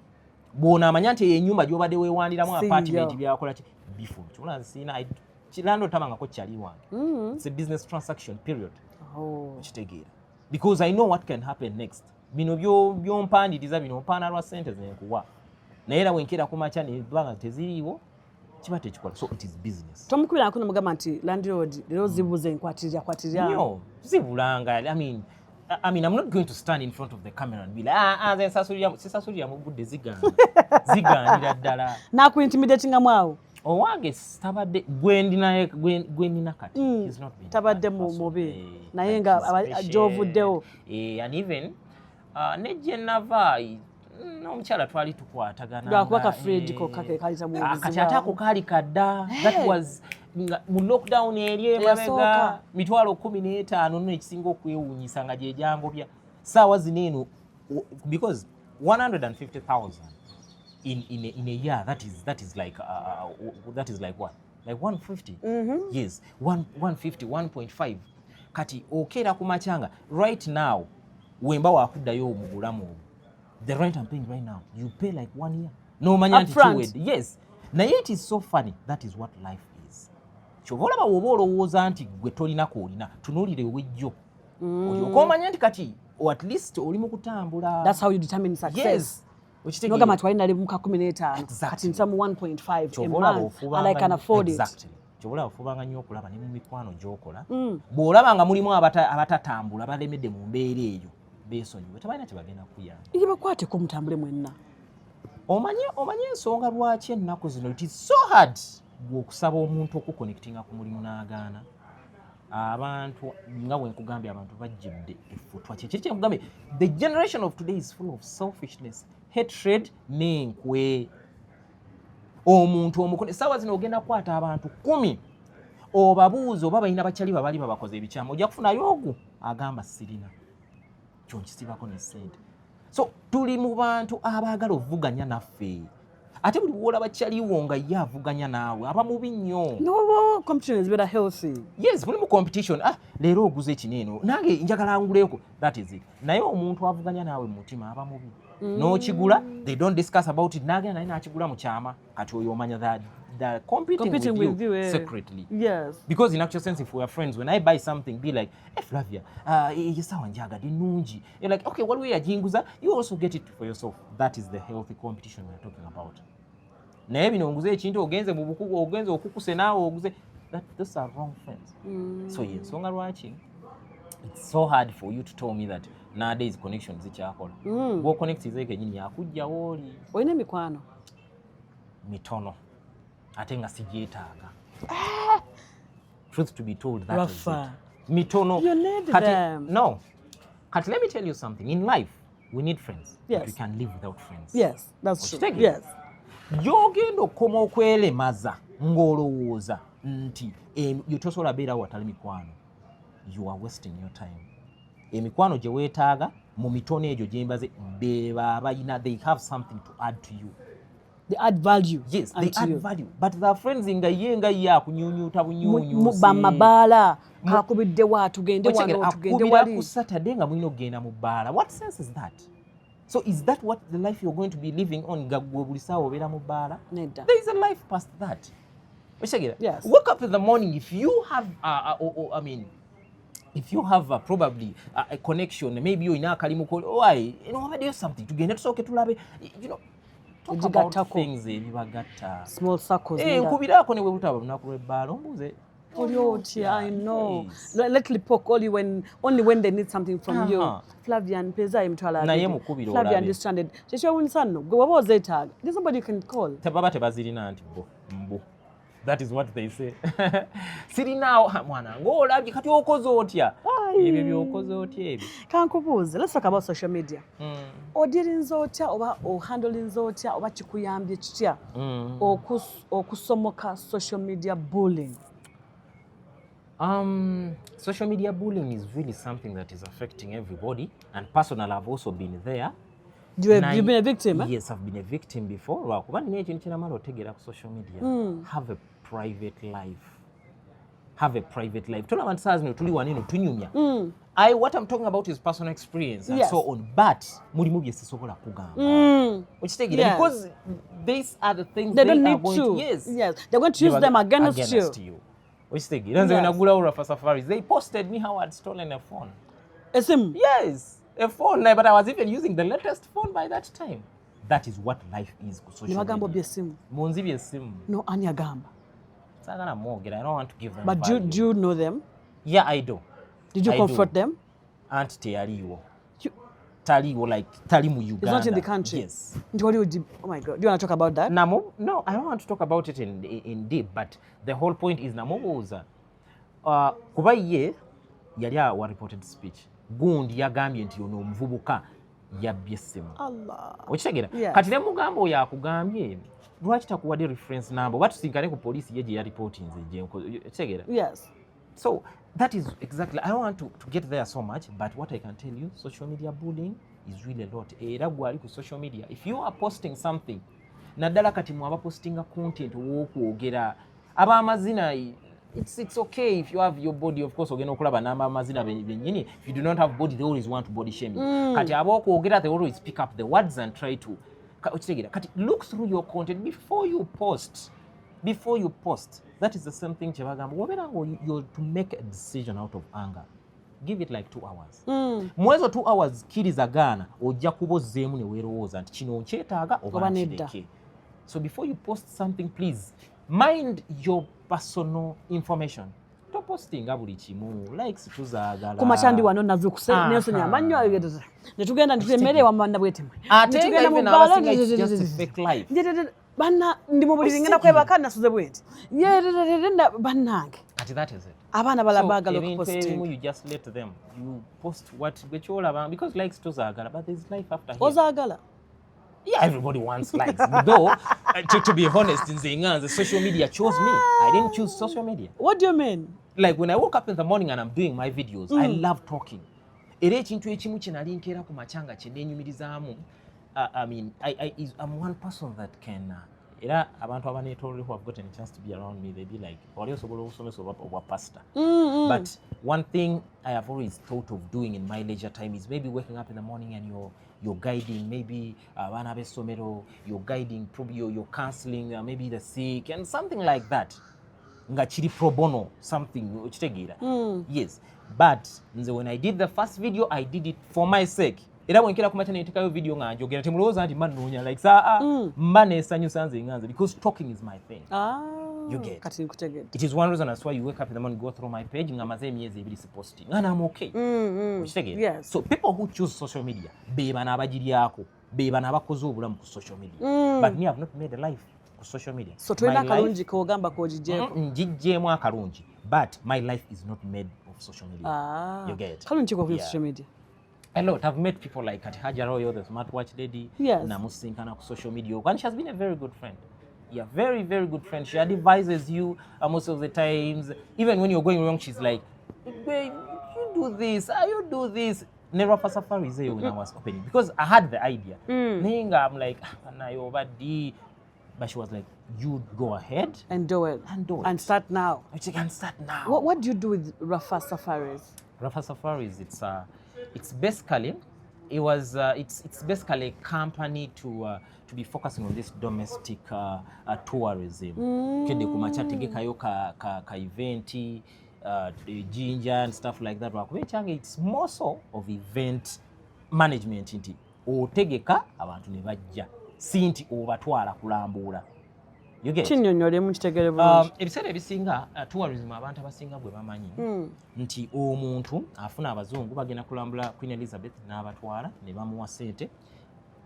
bw'onaamanya nti eyo ennyumba gy'obadde weewandiramu apartment byakola ki bifo kyobola nsiina kirando tamangako kyali wange. It's a business transaction period. Okitegeera because I know what can happen next. Bino by'ompandiiriza bino mpaana lwa ssente zenkuwa naye era bwenkeera ku makya ne banga teziriiwo kiba tekikola. So it is business. Tomukubira akuno mugamba nti landlord lero zibuze nkwatirira no zibulanga. I mean I'm not going to stand in front of the camera and be like then sasulira mu budde ziganira ddala naku intimidatinga mwawo owange tabadde gwendina kati he's not been tabadde mubi naye nga ajovuddewo and even nejje nava n'omukyala twali tukwatagana lwakuba ka Fred ko kake kalita mu kati ate ako kaali kadda that was mu lockdown eri emabega mitwalo 15 nno ekisinga okwewuunyisa nga gye jambobya saawa zineeno because 150,000 in a year that is like what like 150 yes 150 1.5 kati okeera ku makyanga right now wemba wakuddayo omugulamu the rent I'm paying right now you pay like 1 year no manya nti kiwedde. Yes naye it is so funny that is what life is. Kyova olaba woba olowooza nti gwe tolinako olina tunuulire ewejjo olyoka omanya nti kati or at least oli mu kutambula. That's how you determine success. Nogamba twali nali mu 15 kati nsamu 1.5 a month and I can afford it. Kyobola ofubanga nnyo okulaba ne mu mikwano gy'okola bw'olaba nga mulimu abatatambula balemedde mu mbeera eyo beesonyiwe tebalina kye bagenda kuyamba. Ye bakwateko mutambule mwenna. Omanye ensonga lwaki ennaku zino it is so hard bw'okusaba omuntu okuconnectinga ku mulimu n'agaana. abantu nga bwe nkugambye abantu bajjidde effutwa kiki nkugambye the generation of today is full of selfishness, hatred n'enkwe. Omuntu omukone sawa zino ogenda kwata abantu 10 obabuuza oba balina bakyali babali babakoze ebikyamu ojja kufunayo ogu agamba sirina kyo nkisibako ne ssente. So tuli mu bantu abaagala ovuganya naffe ate buli bwola bakyaliwo nga ye avuganya naawe aba mubi nnyo. No, competition is better healthy. Yes, buli mu competition leero oguze ekineeno nange njagala nguleeko, that is it. Naye omuntu avuganya naawe mu mutima aba mubi. N'okigula they don't discuss about it nagenda naye n'akigula mu kyama kati oyo omanya that they're competing with you secretly. Yes. Because in actual sense if we are friends, when I buy something be like, hey Flavia, sawa njagadde nungi. You're like, okay, what we are jinguza, you also get it for yourself. That is the healthy competition we are talking about. Naye bino nguze ekintu ogenze mu bukugu ogenze okukuse naawe oguze, those are wrong friends. So ensonga lwaki it's so hard for you to tell me that nowadays connections zikyakola. Go connect zeke nyinyi yakujja woli. Oyina mikwano mitono ate nga sigyetaaga. Truth to be told, that RAFA. is it. Mitono. You need Kati, them. No. Kati, let me tell you something. In life, we need friends. Yes. But we can live without friends. Yes, that's true. Okitegeera? Yes. Gy'ogenda okukoma okwelemaza ng'olowooza nti tosobola beera watali mikwano. You are wasting your time. Emikwano gye weetaaga mu mitono egyo gye mbaze beeba abayina, they have something to add to you. They add value. Yes, they add value. But the friends nga ye akunyunyuta bunyunyusi. Bamabala kakubidde wa tugende wano tugende wali. Ku Saturday nga mulina okugenda mu bbaala. What sense is that? So is that what the life you're going to be living on? Gagwe buli saawa obeera mu bbaala? There is a life past that. Yes. Wake up in the morning if you have if you have probably a connection, maybe you're in a kalimuko, why? Do something together so tulabe, talk about things ebibagatta. Small circles. Nkubirako ne bwe butaba lunaku lw'ebbaala ombuuze. I know. Let poke only when they need something from you. Flavian peza imtwala. Naye mukubira olabe. Flavian stranded. Kyekyo winsano gwe waba ozeetaaga. There's somebody you can call. Tebaba tebazirina nti mbu. That is what they say. Sirinaawo mwana ng'olabye kati okoze otya. Ebyo by'okoze otya ebyo. Kankubuuze, let's talk about social media. Odirinze otya oba ohandlinze otya oba kikuyambye kitya okusomoka social media bullying? Social media bullying is really something that is affecting everybody, and personally I've also been there. You've been a victim? Yes, I've been a victim before. Lwakuba nina ekintu ky'enamala otegeera ku social media. Have a private life. Have a private life. Tuna abantu saa zino tuli wanino tunyumya. What I'm talking about is personal experience and so on, but mulimu bye sisobola kugamba. Okitegeera because these are the things they don't are need going to. Yes, they're going to use them against you. Okitegeera nze nagulawo RAFA safaris. They posted me how I'd stolen a phone. A SIM? Yes. A phone, but I was even using the latest phone by that time. That is what life is. Niwagamba byesimu. Munzi byesimu. No, ani agamba. Sagala mortgage. I don't want to give them. But do you know them? Yeah, I do. Did you confront them? Aunt Taliwo. Taliwo, like Talimu Uganda. It's not in the country. Yes. Oh my God. Do you want to talk about that? No, I don't want to talk about it in deep. But the whole point is namubuuza. Kuba ye yali awa reported speech. Gundi yagambye nti ono omuvubuka yabbye essimu. Okitegeera? Kati ne mugamba oyo akugambye lwaki takuwadde reference number oba tusinkane ku poliisi ye gye yaripootinze gye okitegeera? Yes. So that is exactly, I don't want to get there so much, but what I can tell you, social media bullying is really a lot. Era gwali ku social media, if you are posting something, naddala kati mwaba postinga content w'okwogera ab'amazina. It's okay if you have your body, of course, ogenda okulaba n'amazina bennyini. If you do not have body, they always want to body shame. Kati ab'okwogera, they always pick up the words and try to. Kati look through your content before you post. Before you post. That is the same thing kyebagamba. Wabera you're to make a decision out of anger. Give it like 2 hours. Mwezo 2 hours kirizagaana ojja kubozzeemu ne weerowooza nti kino nkyetaaga oba nkireke. So before you post something, please mind your personal information. To postinga buli kimu likes tuzaagala. Kumachandi wano nazukuse Nelson yamanyo ayegeza. Netugenda ntwemere wamanda bwetemwe. Netugenda mu bala just a fake life. Bana ndimo buli ngenda kwebaka nasuze bwenti. Bannange. Kati that is it. Abaana balabagala so, okuposting. you just let them. You post what gwekyolaba because likes tozagala, but there's life after here. Ozagala? Yeah, everybody wants likes. Though, to be honest, in the social media chose me. I didn't choose social media. What do you mean? Like when I woke up in the morning and I'm doing my videos, I love talking. Era ekintu ekimu kye nali nkeera ku machanga kye neenyumirizaamu. I mean, I'm one person that can. Era abantu abaneetoolole who have gotten a chance to be around me, they be like, wali osobola okusomesa oba pastor. But one thing I have always thought of doing in my leisure time is maybe waking up in the morning and you're guiding maybe abaana b'essomero, you're guiding, probably you're counseling maybe the sick and something like that. Nga kiri pro bono, something okitegeera. Yes, but when I did the first video, I did it for my sake. Era bwenkera kumata netekayo video nga njogera temulowooza nti mba nnoonya like mba neesanyusa nze nganze because talking is my thing. You get kati nkutegedde. It is one reason that's why you wake up in the morning, go through my page nga maze emyezi 2 posting and I'm okay. Okitegeera. Yes. So people who choose social media be bana abagiryako, be bana abakoze obulamu ku social media. But me have not made a life ku social media. So tolina akalungi kogamba kogigyeko. Ngigyemu akalungi, but my life is not made of social media. You get kalungi ko ku social media. A lot. I've met people like Haja Royo, the smartwatch lady. Yes. Namusinkana on social media. And she has been a very good friend. Yeah, very, very good friend. She advises you most of the times. Even when you're going wrong, she's like, babe, you do this, you do this. RAFA Safari is there when I was opening. Because I had the idea. I'm like, but she was like, you go ahead. And do it. And start now. Which you can start now. What do you do with RAFA Safaris? RAFA Safaris, it's basically it's basically a company to be focusing on this domestic tourism. Kende kumachategekayo ka event ginger and stuff like that. It's more so of event management inti otegeka abantu ne bajja sinti obatwala kulambula. You get kinyonyole mu kitegere bulungi. Ebiseera ebisinga tourism abantu abasinga bwe bamanyi nti omuntu afuna abazungu bagenda kulambula Queen Elizabeth n'abatwala ne bamuwa sente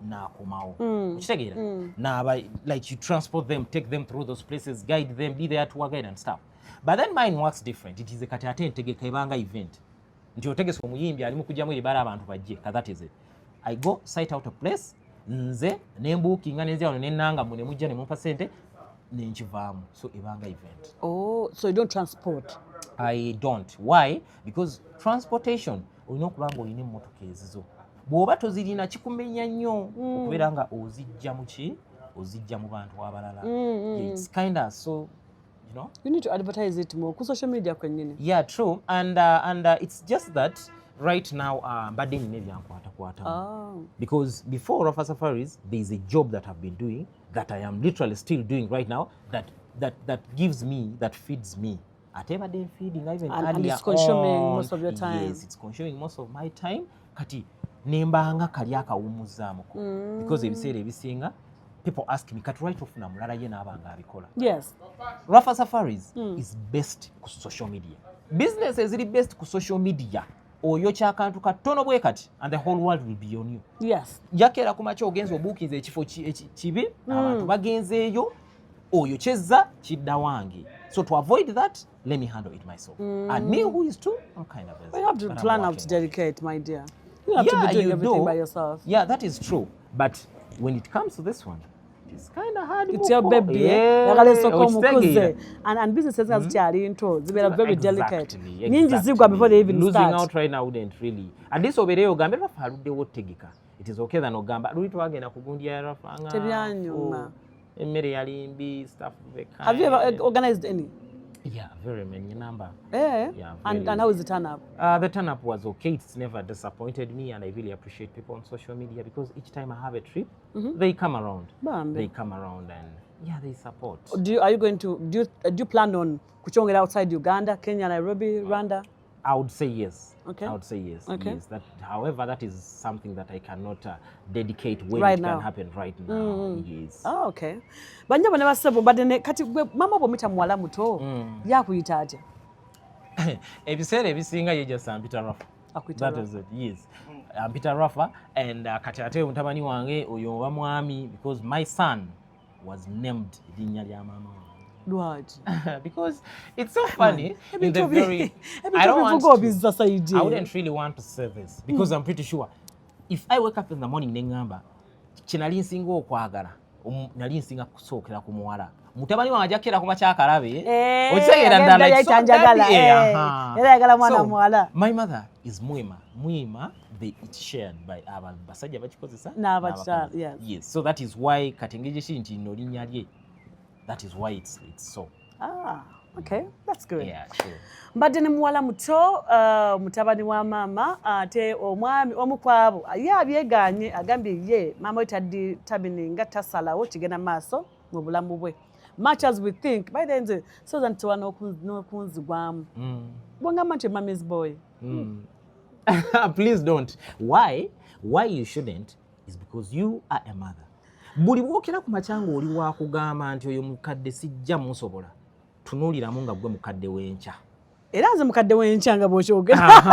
n'akomawo. Kitegeera n'aba like you transport them, take them through those places, guide them, be their tour guide and stuff. But then mine works different. It is a kati ate ntegeka ebanga event nti otegese omuyimbi ali mu kujjamu ebibala abantu bajje. That is it. I go site out a place nze ne mbookinga nenze wano nennanga mu ne mujja ne mumpa sente nenchivaamu. So ibanga event. Oh, so you don't transport? I don't. Why? Because transportation olina okubanga olina emmotoka ezizo. Bw'oba tozirina kikumenya nnyo okubeera nga ozijja mu ki ozijja mu bantu abalala. It's kind of so, you know. You need to advertise it more ku social media kwennyini. Yeah, true. And it's just that right now mbadde nina ebyankwatakwatamu. Because before RAFA Safaris, there is a job that I've been doing that I am literally still doing right now that gives me, that feeds me. At every day feeding, even earlier and it's consuming most of your time. Yes, it's consuming most of my time. Kati nembanga kali akawumuzzaamuko. Because ebiseera ebisinga people ask me kati right off na mulala ye n'abanga abikola. Yes. RAFA Safaris is best ku social media. Business is really best ku social media. Oyo kyakantu katono bwe kati and the whole world will be on you. Yes. Jakera kumacho ogenza obuukiza ekifo kibi abantu bagenzeeyo oyo kyezza kidda wange. So to avoid that, let me handle it myself. And me who is too, I'm kind of busy. You have to plan how to dedicate, my dear. You have to be doing everything by yourself. Yeah, that is true. But when it comes to this one, it's kind of hard. It's your baby. Yeah. And businesses as chiari into they are very delicate. Exactly. Before they even losing start. Out right now wouldn't really. At least over there, Uganda falude wotegeka. It is okay that Uganda. Do it again. Akugundia RAFA. Stuff. Have you ever organized any? Yeah, very many number. Yeah. And how is the turn up? The turn up was okay. It's never disappointed me, and I really appreciate people on social media because each time I have a trip, they come around. They come around and they support. Do you plan on kuchongera outside Uganda, Kenya, Nairobi, Rwanda? I would say yes. Okay. I would say yes. Okay. Yes. However, that is something that I cannot dedicate when right it now. Can happen right now. Yes. Oh, okay. Banja bane basebo badene kati mama bomita muwalamuto yakuyita ate. Ebiseera ebisinga ye just Peter RAFA. That is it. Yes. Peter RAFA and kati ate mutabani wange oyo wa mwami because my son was named erinnya lya mama. Lwaki? Because it's so funny in the very I wouldn't really want to say this because I'm pretty sure if I wake up in the morning nengamba kinali nsinga okwagala nali nsinga kusookera ku muwala mutabani wange ajakera ku makyakalabe okitegeera ddala era yagala mwana muwala. My mother is mwima they it shared by basajja bakikozesa n'abakyala. Yes, so that is why katengeje kinti no linnya lye. That is why it's so. Okay, that's good. Yeah, sure. Mbadde ne muwala muto mutabani wa mama ate omwami omukwabo ye abyeganye agambye ye mama we tabininga tasalawo kigenda maaso mu bulamu bwe. Much as we think by the end so that to n'okunzigwamu bwongamba nti mommy's boy. Please don't. Why you shouldn't is because you are a mother. Buli bwokera ku makyanga oli wakugamba nti oyo mukadde sijja musobola tunuuliramu nga gwe mukadde w'enkya. Era nze mukadde w'enkya nga bw'okyogera.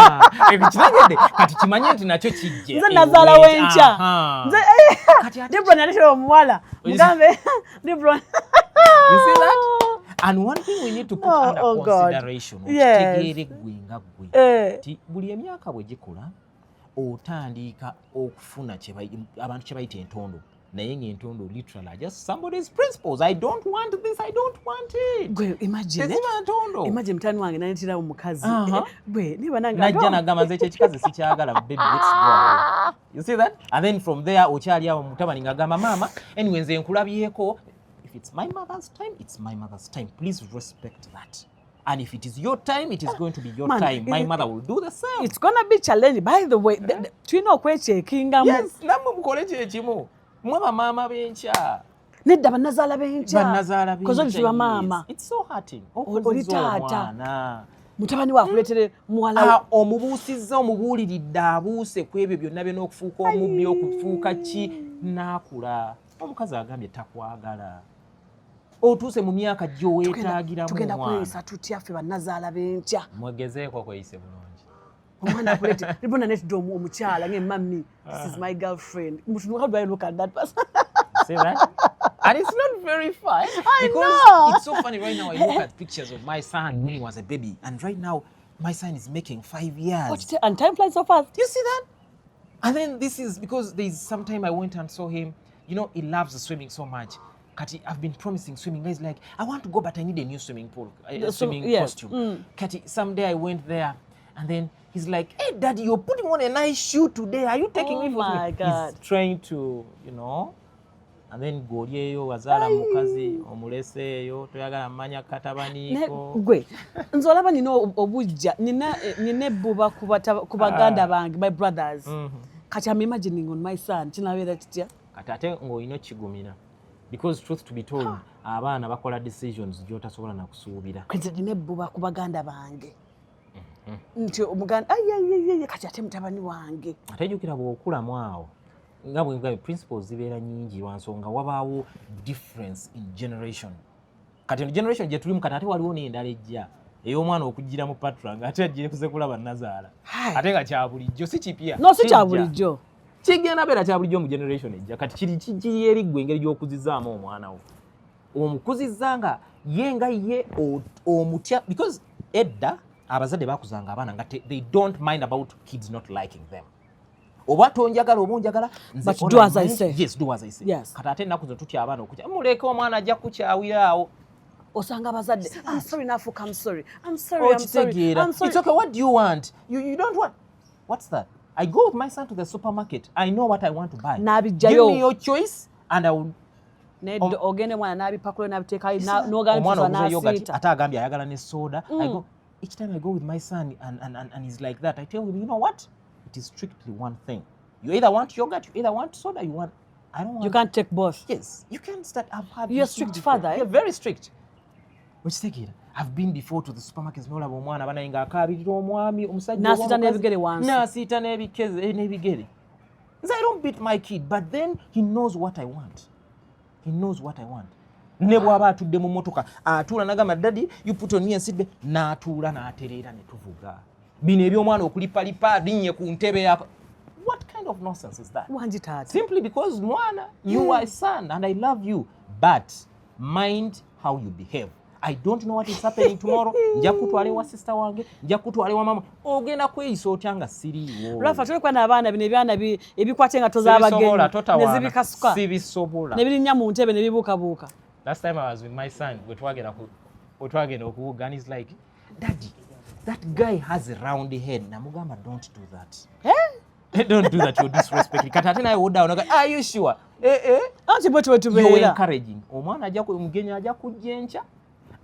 Ekiragedde kati kimanye nti nakyo kijje. Nze nazaala w'enkya. Diaspora naleetera omuwala mugambe Diaspora. You see that? And one thing we need to put under consideration okitegeere gwe nga gwe ti buli emyaka bwe gikula otandika okufuna abantu kye bayita entondo. Naye ng'entondo literally just somebody's principles. I don't want this, I don't want it. Gwe imagine mutani wange nayitira omukazi gwe niba najja nagamba nze ekikazi sikyagala baby let's go. You see that? And then from there okyali awo mutabani ngagamba mama anyway nze nkulabyeko if it's my mother's time it's my mother's time, please respect that. And if it is your time, it is going to be your time. My mother will do the same. It's gonna be challenging. By the way, tulina okwekyekinga mu. Yes, namwe mukole kyekimu. Mwaba mama b'enkya. Nedda bannazaala b'enkya. Bannazaala b'enkya. Kozo nti mama. It's so hurting. Oli taata. Mutabani waakuleetere muwala. Omubuusizza omubuuliridde abuuse ku ebyo byonna by'okufuuka omubbi okufuuka ki n'akula. Omukazi agambye takwagala. Otuuse mu myaka gyo weetaagiramu tugenda kweyisa tutya ffe bannazaala b'enkya. Mwegezeeko kweyise bulungi. Omwana akulete ribona netidde omukyala ng'emammi this is my girlfriend. How do I look at that person? See that? And it's not very fun. It's so funny right now. I look at pictures of my son when he was a baby, and right now my son is making 5 years. And time flies so fast. You see that? And then this is because there's some time I went and saw him. You know, he loves swimming so much. Kati, I've been promising swimming. He's like, I want to go, but I need a new swimming pool, swimming costume. Kati, someday I went there, and then he's like, hey, Daddy, you're putting on a nice shoe today. Are you taking me for swimming? My God. He's trying to, you know. And then Gorieyo, Wazara Mukazi, Omuleseyo, Toyagala Manya Katabaniko. Gwe, nzolaba nina obujja, nina buba kubaganda bange, my brothers. Kati, I'm imagining on my son, kinabeera kitya? Kati ate ng'olina kigumira. Because truth to be told, abaana bakola decisions gy'otasobola na kusuubira. Kati nina buba kubaganda bange. Nti omuganda ayayayaya kati ate mutabani wange. Ate jjukira bw'okulamu awo. Nga bwe principles zibeera nnyingi lwa nsonga wabaawo difference in generation. Kati generation gye tulimu kati ate waliwo n'endala ejja ey'omwana okujjira mu patra ng'ate ajjire kuze kulaba nnazaala. Ate nga kya bulijjo si kipya. No, si kya bulijjo. Kigenda beera kya bulijjo mu generation ejja. Kati kiri eri ggwe engeri gy'okuzizaamu omwana wo. Omukuzizza nga ye nga ye omutya because edda abazadde baakuzanga abaana nga they don't mind about kids not liking them. Oba tonjagala oba onjagala but do as I say. Yes, do as I say. Yes. Kati ate ennaku zo tutya abaana okutya muleke omwana ajja kukyawira awo. Osanga abazadde I'm sorry Nafuka, I'm sorry. I'm sorry. I'm sorry. It's okay, what do you want? You don't want. What's that? I go with my son to the supermarket. I know what I want to buy. Give me your choice and I will ogende mwana n'abipakula n'abiteekayo n'ogaanituza n'asiita. Ate agambye ayagala ne soda. I go each time I go with my son and he's like that. I tell him, you know what? It is strictly one thing. You either want yogurt, you either want soda, I don't want. You can't take both. Yes, you can't start. You're a strict father. You're very strict. Which take it. I've been before to the supermarkets n'olaba omwana banaye ng'akaabirira omwami omusajja n'asiita n'ebigere wansi. N'asiita n'ebigere. I don't beat my kid, but then he knows what I want. He knows what I want. Ne bw'aba atudde mu mmotoka atuula n'agamba daddy you put on me a seatbelt n'atuula n'atereera ne tuvuga. Bino eby'omwana okulipalipa linnye ku ntebe yako. What kind of nonsense is that? Wanji taata. Simply because mwana you are a son and I love you, but mind how you behave. I don't know what is happening tomorrow. Nja kutwale wa sister wange, nja kutwale wa mama. Ogenda kweyisa otyanga siriwo. Rafa tuli kwa n'abaana bino ebyana ebikwate nga toza abagenyi nezibikasuka sibisobola nebirinnya mu ntebe nebibuukabuuka. Last time I was with my son, we twagenda okuwuga and he's like, Daddy, that guy has a round head. Namugamba, don't do that. Don't do that, you're disrespecting. Kati ate naye wodda onaga, are you sure? Anti bwe tubeera. You're encouraging. Omwana ajja omugenyi ajja kujja enkya.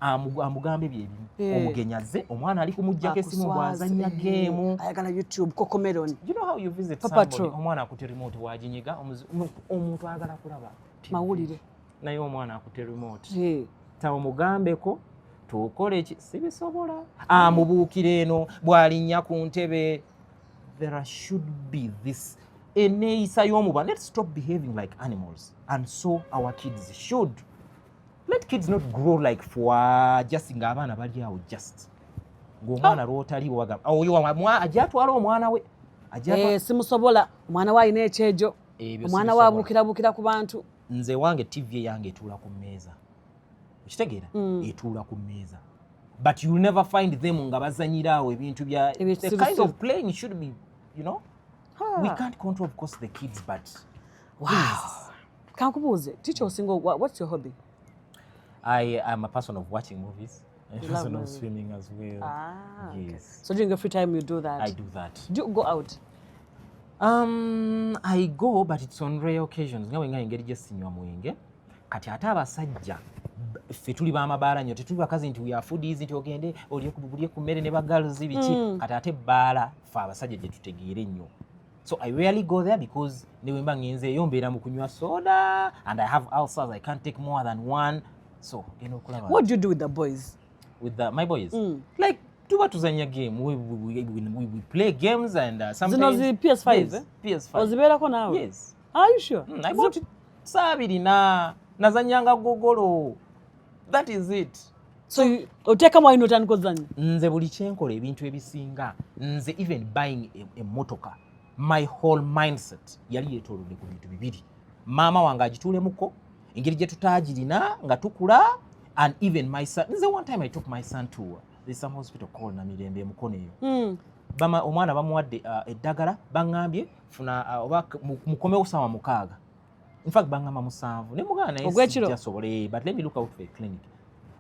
Amugambe byebimu omugenyi azze omwana ali kumujjako esimu bw'azannya geemu ayagala YouTube Cocomelon. You know how you visit somebody omwana akute remote waginyiga omuntu ayagala kulaba mawulire naye omwana akute remote tamugambeko tukole ki sibisobola amubuukire eno bw'alinnya ku ntebe. There should be this eneeyisa y'omuba. Let's stop behaving like animals, and so our kids should. Let kids not grow like for just ng'abaana bali awo just ng'omwana lw'otaliwo bagamba oyo ajja atwala omwana we simusobola omwana we alina ekyejo omwana we abuukirabuukira ku bantu. Nze wange TV yange etuula ku mmeeza okitegeera etuula ku mmeeza but you'll never find them nga bazanyira awo ebintu bya the kind of playing should be, you know. We can't control of course the kids but kankubuuze teacher osingo what's your hobby? I am a person of watching movies. I'm a person of swimming as well. Yes. Okay. So during your free time you do that? I do that. Do you go out? I go, but it's on rare occasions. Nga wenga engeri gye sinywa mwenge. Kati ate abasajja ffe tuli b'amabaala nnyo tetuli bakazi nti we are foodies nti ogende olye ku mmere ne ba girls biki kati ate bbaala ffe abasajja gye tutegeera ennyo. So I rarely go there because ne bwe mba ngenzeeyo mbeera mu kunywa soda and I have ulcers. I can't take more than one. So, what do you do with the boys? With my boys? Like, tuba tuzanya game. We play games and sometimes... Zino PS5? Yes, PS5. Ozibeerako naawe? Yes. Are you sure? I bought it sabiri nazanyanga gogolo. That is it. So, oteekamu alina otandika ozanya? Nze buli kyenkola ebintu ebisinga. Nze even buying a motoka. My whole mindset yali yetoolodde ku bintu bibiri. Maama wange agituulemuko. Engeri gye tutaagirina nga tukula and even my son. This is the one time I took my son to there's some hospital called Namirembe e Mukono eyo. Omwana bamuwadde eddagala baŋŋambye funa oba mukomewo ssaawa 6. In fact baŋŋamba 7. Ne mugana naye sijjasobole but let me look out for a clinic.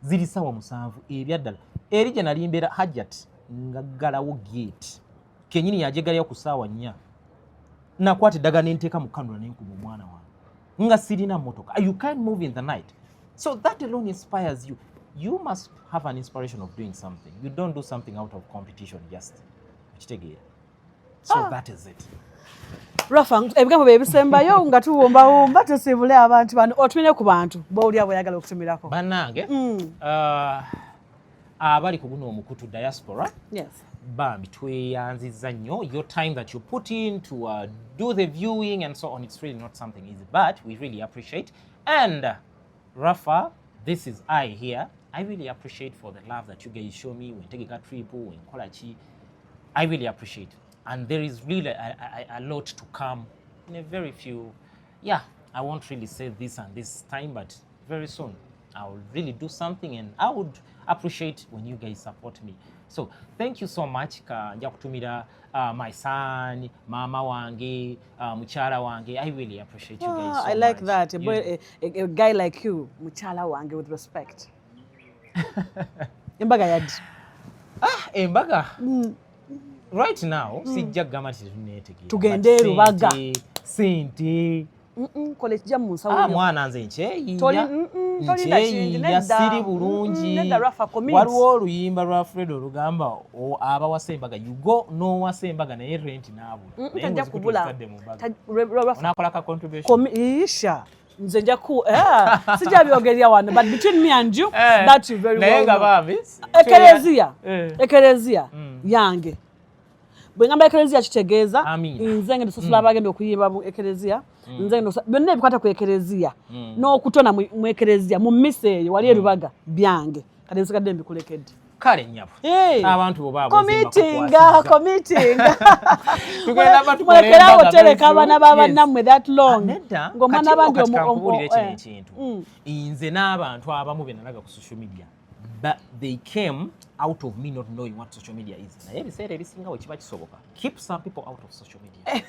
Ziri ssaawa 7 ebyaddala. Eri gye nali mbeera Hajjat ngaggalawo gate. Kenyini yajegalyayo ku ssaawa 4. Nakwata eddagala ne nteeka mu kanula ne nkuba omwana wange. Nga sirina motoka. You can't move in the night. So that alone inspires you. You must have an inspiration of doing something. You don't do something out of competition just. So that is it. Rafa, ebigambo byebisembayo nga tuwumbawumba tusiibule abantu bano otumire ku bantu b'oli abo oyagala okutumirako. Bannange abali ku guno omukutu Diaspora. Yes. Bambi tweyanziza nnyo your time that you put in to do the viewing and so on. It's really not something easy, but we really appreciate. And Rafa, this is I here. I really appreciate for the love that you guys show me when taking a trip, when Kolachi. I really appreciate. And there is really a lot to come in a very few. Yeah, I won't really say this and this time, but very soon I will really do something and I would appreciate when you guys support me. So thank you so much. Nja kutumira my son, mama wange, muchala wange. I really appreciate you guys so much. I like that. A guy like you, muchala wange with respect. Embaga yadi. Embaga. Right now, sijja gama titunetege. Tugende rubaga. Sente. Kole kijja mu nsawo. Mwana nze nche. Toli yasiri bulungi. Waliwo oluyimba lwa Fred olugamba aba wasembaga you go no wasembaga naye rent naabo. Tajja kubula. Onakola ka contribution. Isha. Nze nja ku sijja byogerya wano but between me and you that you very well. Nayenga babi. Ekelezia yange. Bwengamba ekelezia kitegeeza nze ngende sosula abagenda okuyimba mu ekelezia nze ngende byonna ebikwata ku ekelezia n'okutona mu ekelezia mu mise eyo wali erubaga byange kati nsigadde mbikulekedde. kale nyabo abantu bo babo committing tugenda mulekerawo tereka abana b'abannammwe that long ng'omwana bandi omubuulire kino ekintu nze n'abantu abamu be nalaga ku social media but they came out of me not knowing what social media is. Naye ebiseera ebisinga bwe kiba kisoboka keep some people out of social media.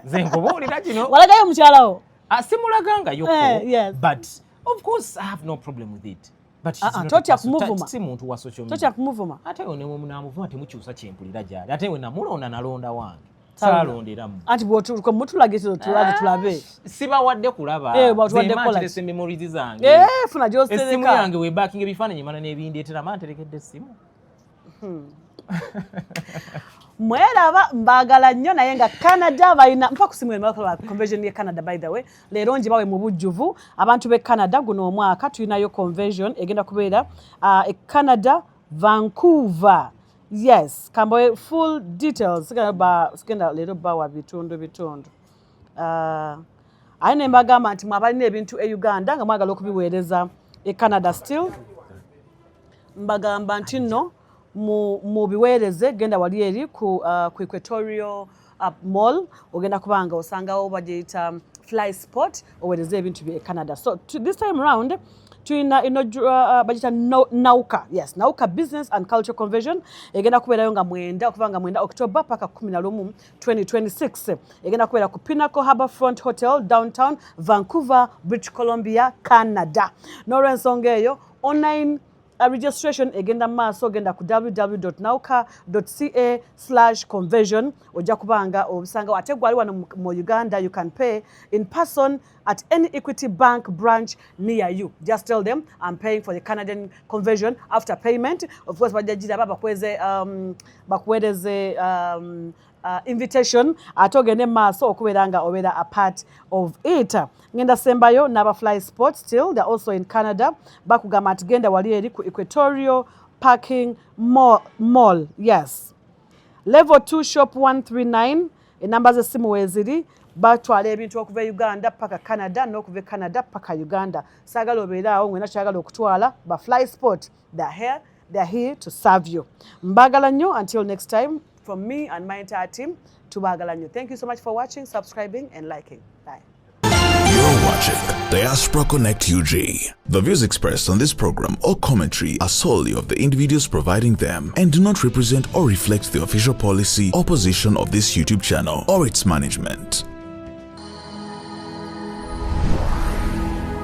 Nze nkubuulira kino walagayo mukyalawo simulaganga yoko but of course I have no problem with it. Si muntu wa social media. Ate we munamuvuma temukyusa kyempulira gyali. Ate we namulonda nalonda wange. Saalonderamu. Anti bw'otuuka mutulagise tulabe. Sibawadde kulaba. Zemanterese memories zange. Funa gy'osereka. Essimu yange webakinga ebifaananyi mala n'ebindeetera manterekedde essimu. Mweraba mbagala nnyo naye nga Canada balina mpa kusimu emala conversion ye Canada by the way leero nje bawe mu bujjuvu abantu be Canada guno omwaka tulinayo conversion egenda kubeera e Canada Vancouver. Yes, kamboe full details sigenda leero bawa bitundu ayine mbagamba nti mwabalina ebintu e Uganda nga mwagala okubiweereza e Canada still mbagamba nti nno mu biweereze genda wali eri ku Equatorial Mall ogenda kubanga osangawo bagiyita fly spot oweereze ebintu bye Canada. So this time around tulina bagiyita Nauka Business and Culture Convention egenda kubeerayo nga okuvanga 9 October paka 11 2026 egenda kubeera ku Pinnacle Harbourfront Hotel downtown Vancouver, British Columbia, Canada. N'olw'ensonga eyo online registration egenda maaso ogenda ku www.nauka.ca/conversion ojja kubanga obusanga ate gwali wano mu Uganda you can pay in person at any Equity Bank branch near you. Just tell them I'm paying for the Canadian conversion. After payment of course bajajira bakuweereze invitation atogende maaso okubeeranga obeera a part of it. Ngenda sembayo n'aba fly sports still they're also in Canada bakugamba ati genda wali eri ku Equatorial Parking Mall. Yes, level 2 shop 139 enamba z'essimu weeziri batwala ebintu okuva Uganda paka Canada n'okuva Canada paka Uganda. Saagala obeeraawo mwena kyagala okutwala ba fly sport they're here to serve you. Mbagala nnyo until next time from me and my entire team tubagala nnyo. Thank you so much for watching, subscribing and liking. Bye. You're watching Diaspora Connect UG. The views expressed on this program or commentary are solely of the individuals providing them and do not represent or reflect the official policy or position of this YouTube channel or its management.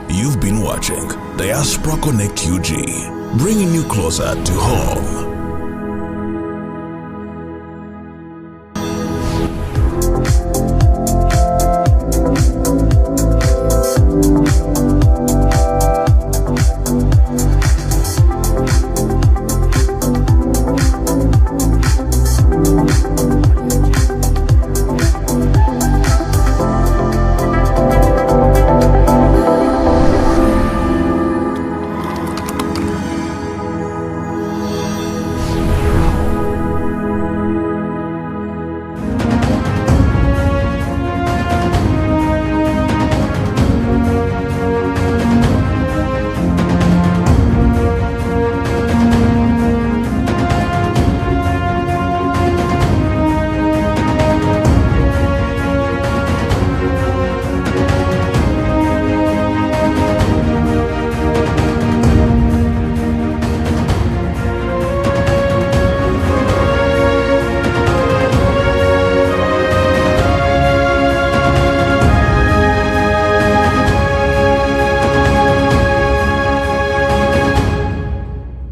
You've been watching Diaspora Connect UG, bringing you closer to home.